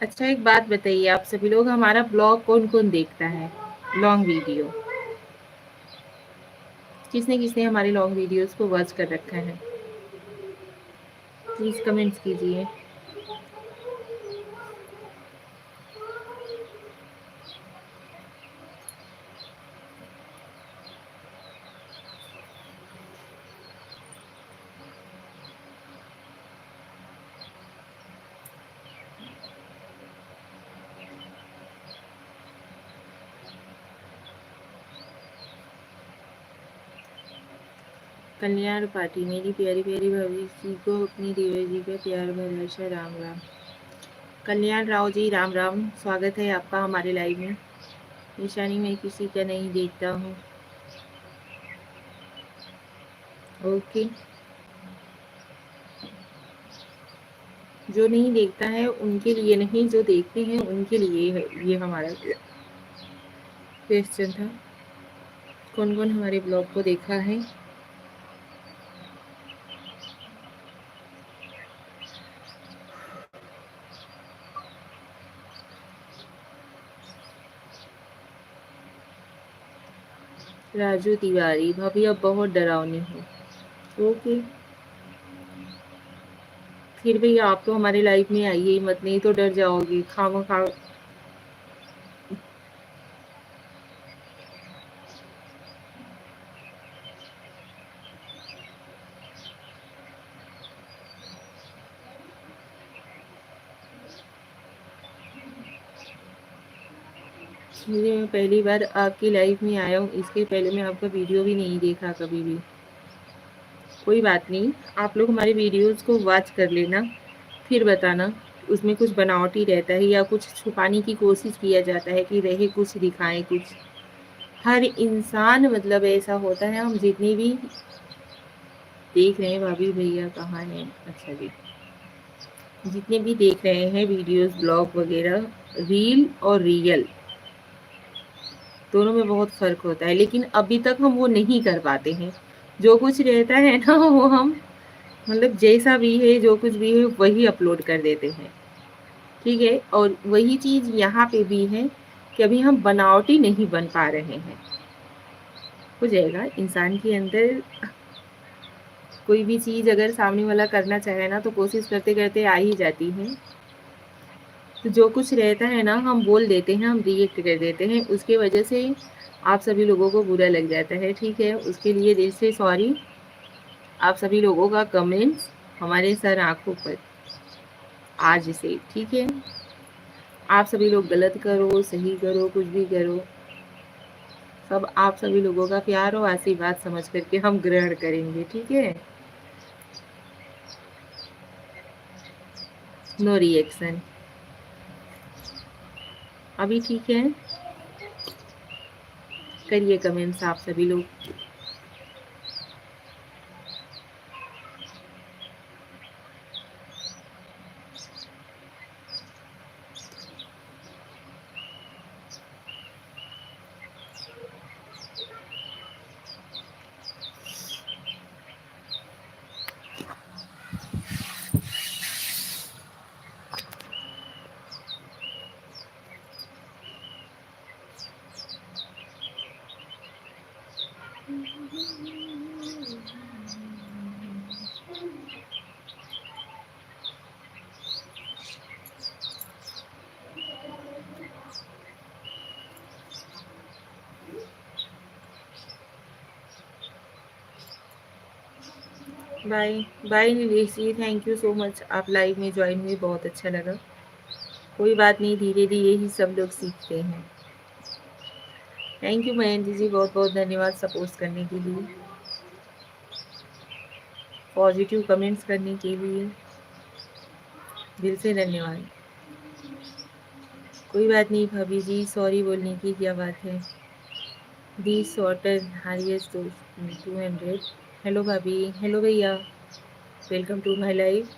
अच्छा, एक बात बताइए, आप सभी लोग हमारा ब्लॉग कौन-कौन देखता है? Long video. किसने-किसने हमारे लॉन्ग वीडियोज़ को वॉच कर रखा है? प्लीज़ कमेंट्स कीजिए। कल्याण पार्टी, मेरी प्यारी-प्यारी भाभी जी को अपनी देवर जी का प्यार भरा सा राम-राम। कल्याण राव जी, राम-राम। स्वागत है आपका हमारे लाइव में। निशानी मैं किसी का नहीं देखता हूँ। ओके। जो नहीं देखता है उनके लिए नहीं, जो देखते हैं उनके लिए है ये हमारा क्वेश्चन था। कौन-कौन हमारे ब्लॉग को देखा है? राजू तिवारी, भाभी अब बहुत डरावनी हो। ओके। फिर भी आप तो हमारे लाइफ में आइए ही मत, नहीं तो डर जाओगे खामखा। मुझे मैं पहली बार आपकी लाइव में आया हूँ, इसके पहले मैं आपका वीडियो भी नहीं देखा कभी भी। कोई बात नहीं, आप लोग हमारे वीडियोस को वॉच कर लेना, फिर बताना उसमें कुछ बनावटी रहता है या कुछ छुपाने की कोशिश किया जाता है कि रहे कुछ दिखाएं कुछ। हर इंसान मतलब ऐसा होता है, हम जितनी भी देख रहे हैं, भाभी भैया कहाँ हैं? अच्छा जी। जितने भी देख रहे हैं वीडियोस ब्लॉग वगैरह, रील और रियल दोनों में बहुत फ़र्क होता है, लेकिन अभी तक हम वो नहीं कर पाते हैं। जो कुछ रहता है ना वो हम मतलब जैसा भी है, जो कुछ भी है वही अपलोड कर देते हैं, ठीक है? और वही चीज़ यहाँ पे भी है कि अभी हम बनावटी नहीं बन पा रहे हैं। हो जाएगा, इंसान के अंदर कोई भी चीज़ अगर सामने वाला करना चाहे ना तो कोशिश करते-करते आ ही जाती है। तो जो कुछ रहता है ना हम बोल देते हैं, हम रिएक्ट कर देते हैं, उसकी वजह से आप सभी लोगों को बुरा लग जाता है, ठीक है? उसके लिए दिल से सॉरी। आप सभी लोगों का कमेंट्स हमारे सर आँखों पर आज से, ठीक है? आप सभी लोग गलत करो, सही करो, कुछ भी करो, सब आप सभी लोगों का प्यार और आशीर्वाद समझ कर के हम ग्रहण करेंगे, ठीक है? No reaction. अभी ठीक है? करिए कमेंट्स आप सभी लोग। Bye bye Nilesh ji, thank you so much, आप लाइव में ज्वाइन हुए, बहुत अच्छा लगा। कोई बात नहीं, धीरे धीरे ही सब लोग सीखते हैं। थैंक यू महेंद्र जी, बहुत बहुत धन्यवाद सपोर्ट करने के लिए, पॉजिटिव कमेंट्स करने के लिए, दिल से धन्यवाद। कोई बात नहीं भाभी जी, सॉरी बोलने की क्या बात है। दी सॉर्टर हाईएस्ट 200। हेलो भाभी, हेलो भैया, वेलकम टू माय लाइफ।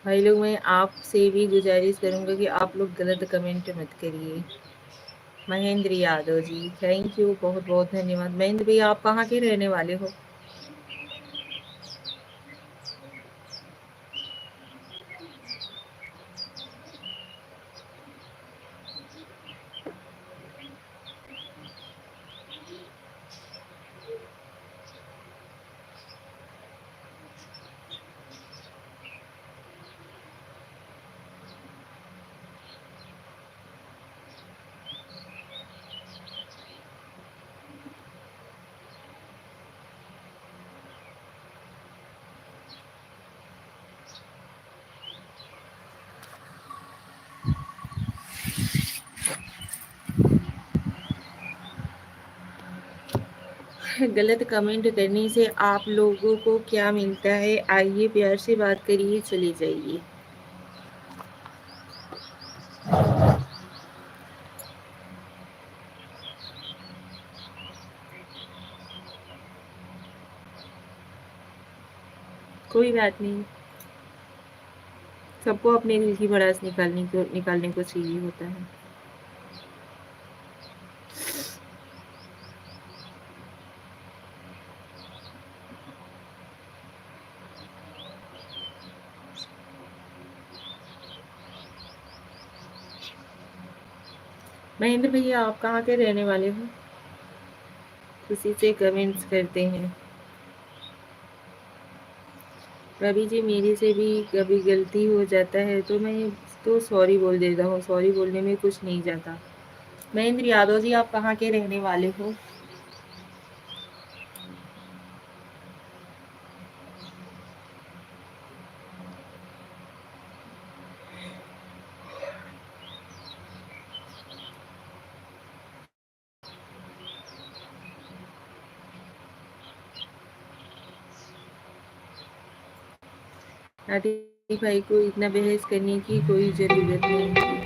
भाई लोग, मैं आपसे भी गुजारिश करूंगा कि आप लोग गलत कमेंट मत करिए। महेंद्र यादव जी, थैंक यू, बहुत बहुत धन्यवाद। महेंद्र भैया, आप कहाँ के रहने वाले हो? गलत कमेंट करने से आप लोगों को क्या मिलता है? आइए प्यार से बात करिए, चले जाइए। कोई बात नहीं, सबको अपने दिल की भड़ास निकालने को चाहिए होता है। महेंद्र भैया, आप कहाँ के रहने वाले हो? खुशी से कमेंट्स करते हैं। कभी जी मेरे से भी कभी गलती हो जाता है तो मैं तो सॉरी बोल देता हूँ, सॉरी बोलने में कुछ नहीं जाता। महेंद्र यादव जी, आप कहाँ के रहने वाले हो? आदित्य भाई को इतना बहस करने की कोई जरूरत नहीं थी।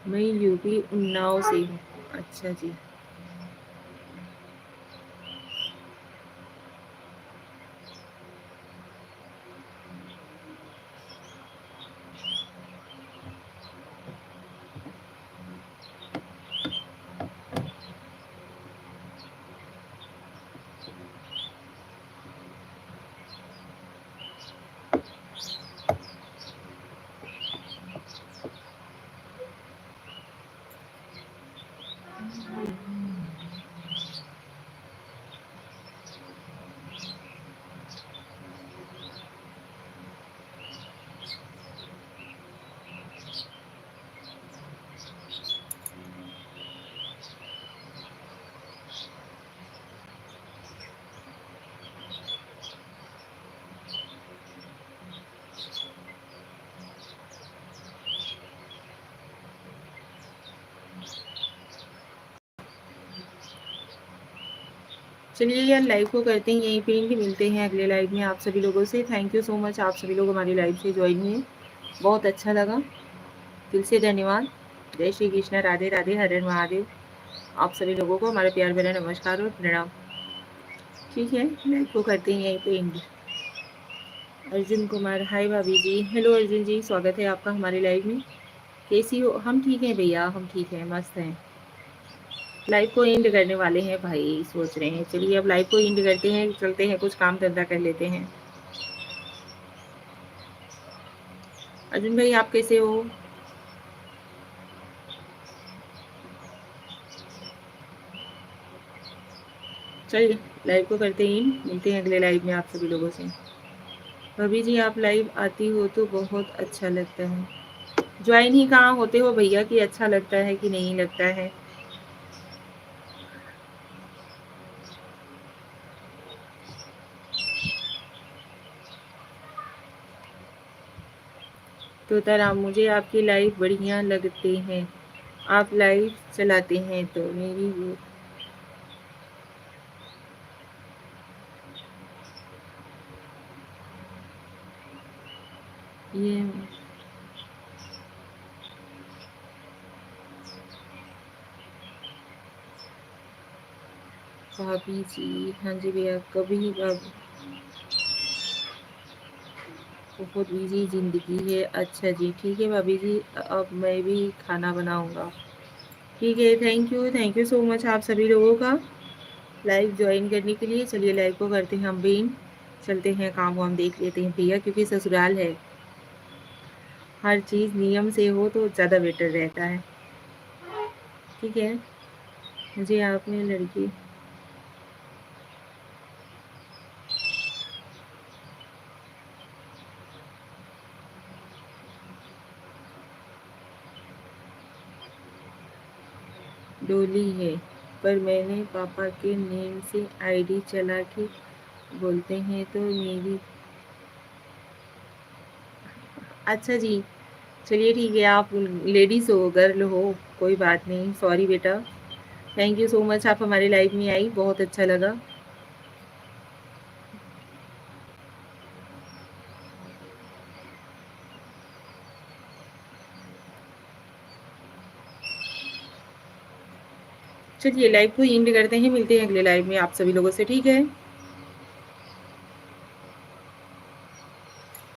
मैं यूपी उन्नाव से हूँ। अच्छा जी। चलिए यार, लाइव को करते हैं यहीं पे एंड, मिलते हैं अगले लाइव में आप सभी लोगों से। थैंक यू सो मच, आप सभी लोग हमारी लाइव से ज्वाइन हुए, बहुत अच्छा लगा, दिल से धन्यवाद। जय श्री कृष्ण, राधे राधे, हर हर महादेव। आप सभी लोगों को हमारा प्यार भरा नमस्कार और प्रणाम। ठीक है, लाइव को करते हैं यहीं पे एंड। अर्जुन कुमार, हाय भाभी जी। हेलो अर्जुन जी, स्वागत है आपका हमारे लाइव में। कैसी हो? हम ठीक हैं भैया, हम ठीक हैं, मस्त हैं। लाइव को एंड करने वाले हैं भाई, सोच रहे हैं। चलिए अब लाइव को एंड करते हैं, चलते हैं, कुछ काम धंधा कर लेते हैं। अर्जुन भाई, आप कैसे हो? चलिए लाइव को करते हैं, मिलते हैं अगले लाइव में आप सभी लोगों से। भाभी जी, आप लाइव आती हो तो बहुत अच्छा लगता है। ज्वाइन ही कहाँ होते हो भैया कि अच्छा लगता है कि नहीं लगता है। तोताराम, मुझे आपकी लाइव बढ़िया लगते हैं। आप लाइव चलाते हैं तो मेरी ये भाभी जी, हाँ जी भैया, कभी बहुत बिजी जिंदगी है। अच्छा जी, ठीक है भाभी जी, अब मैं भी खाना बनाऊंगा। ठीक है, थैंक यू सो मच आप सभी लोगों का लाइव ज्वाइन करने के लिए। चलिए लाइव को करते हैं हम भी, चलते हैं काम वाम देख लेते हैं भैया, क्योंकि ससुराल है, हर चीज नियम से हो तो ज्यादा बेटर रहता है। ठीक है, मुझे आपने लड़की डोली है, पर मैंने पापा के नेम से आईडी चला के बोलते हैं तो मेरी। अच्छा जी, चलिए ठीक है, आप लेडीज हो, गर्ल हो, कोई बात नहीं, सॉरी बेटा। थैंक यू सो मच, आप हमारे लाइव में आई, बहुत अच्छा लगा। चलिए लाइव को एंड करते हैं, मिलते हैं अगले लाइव में आप सभी लोगों से, ठीक है।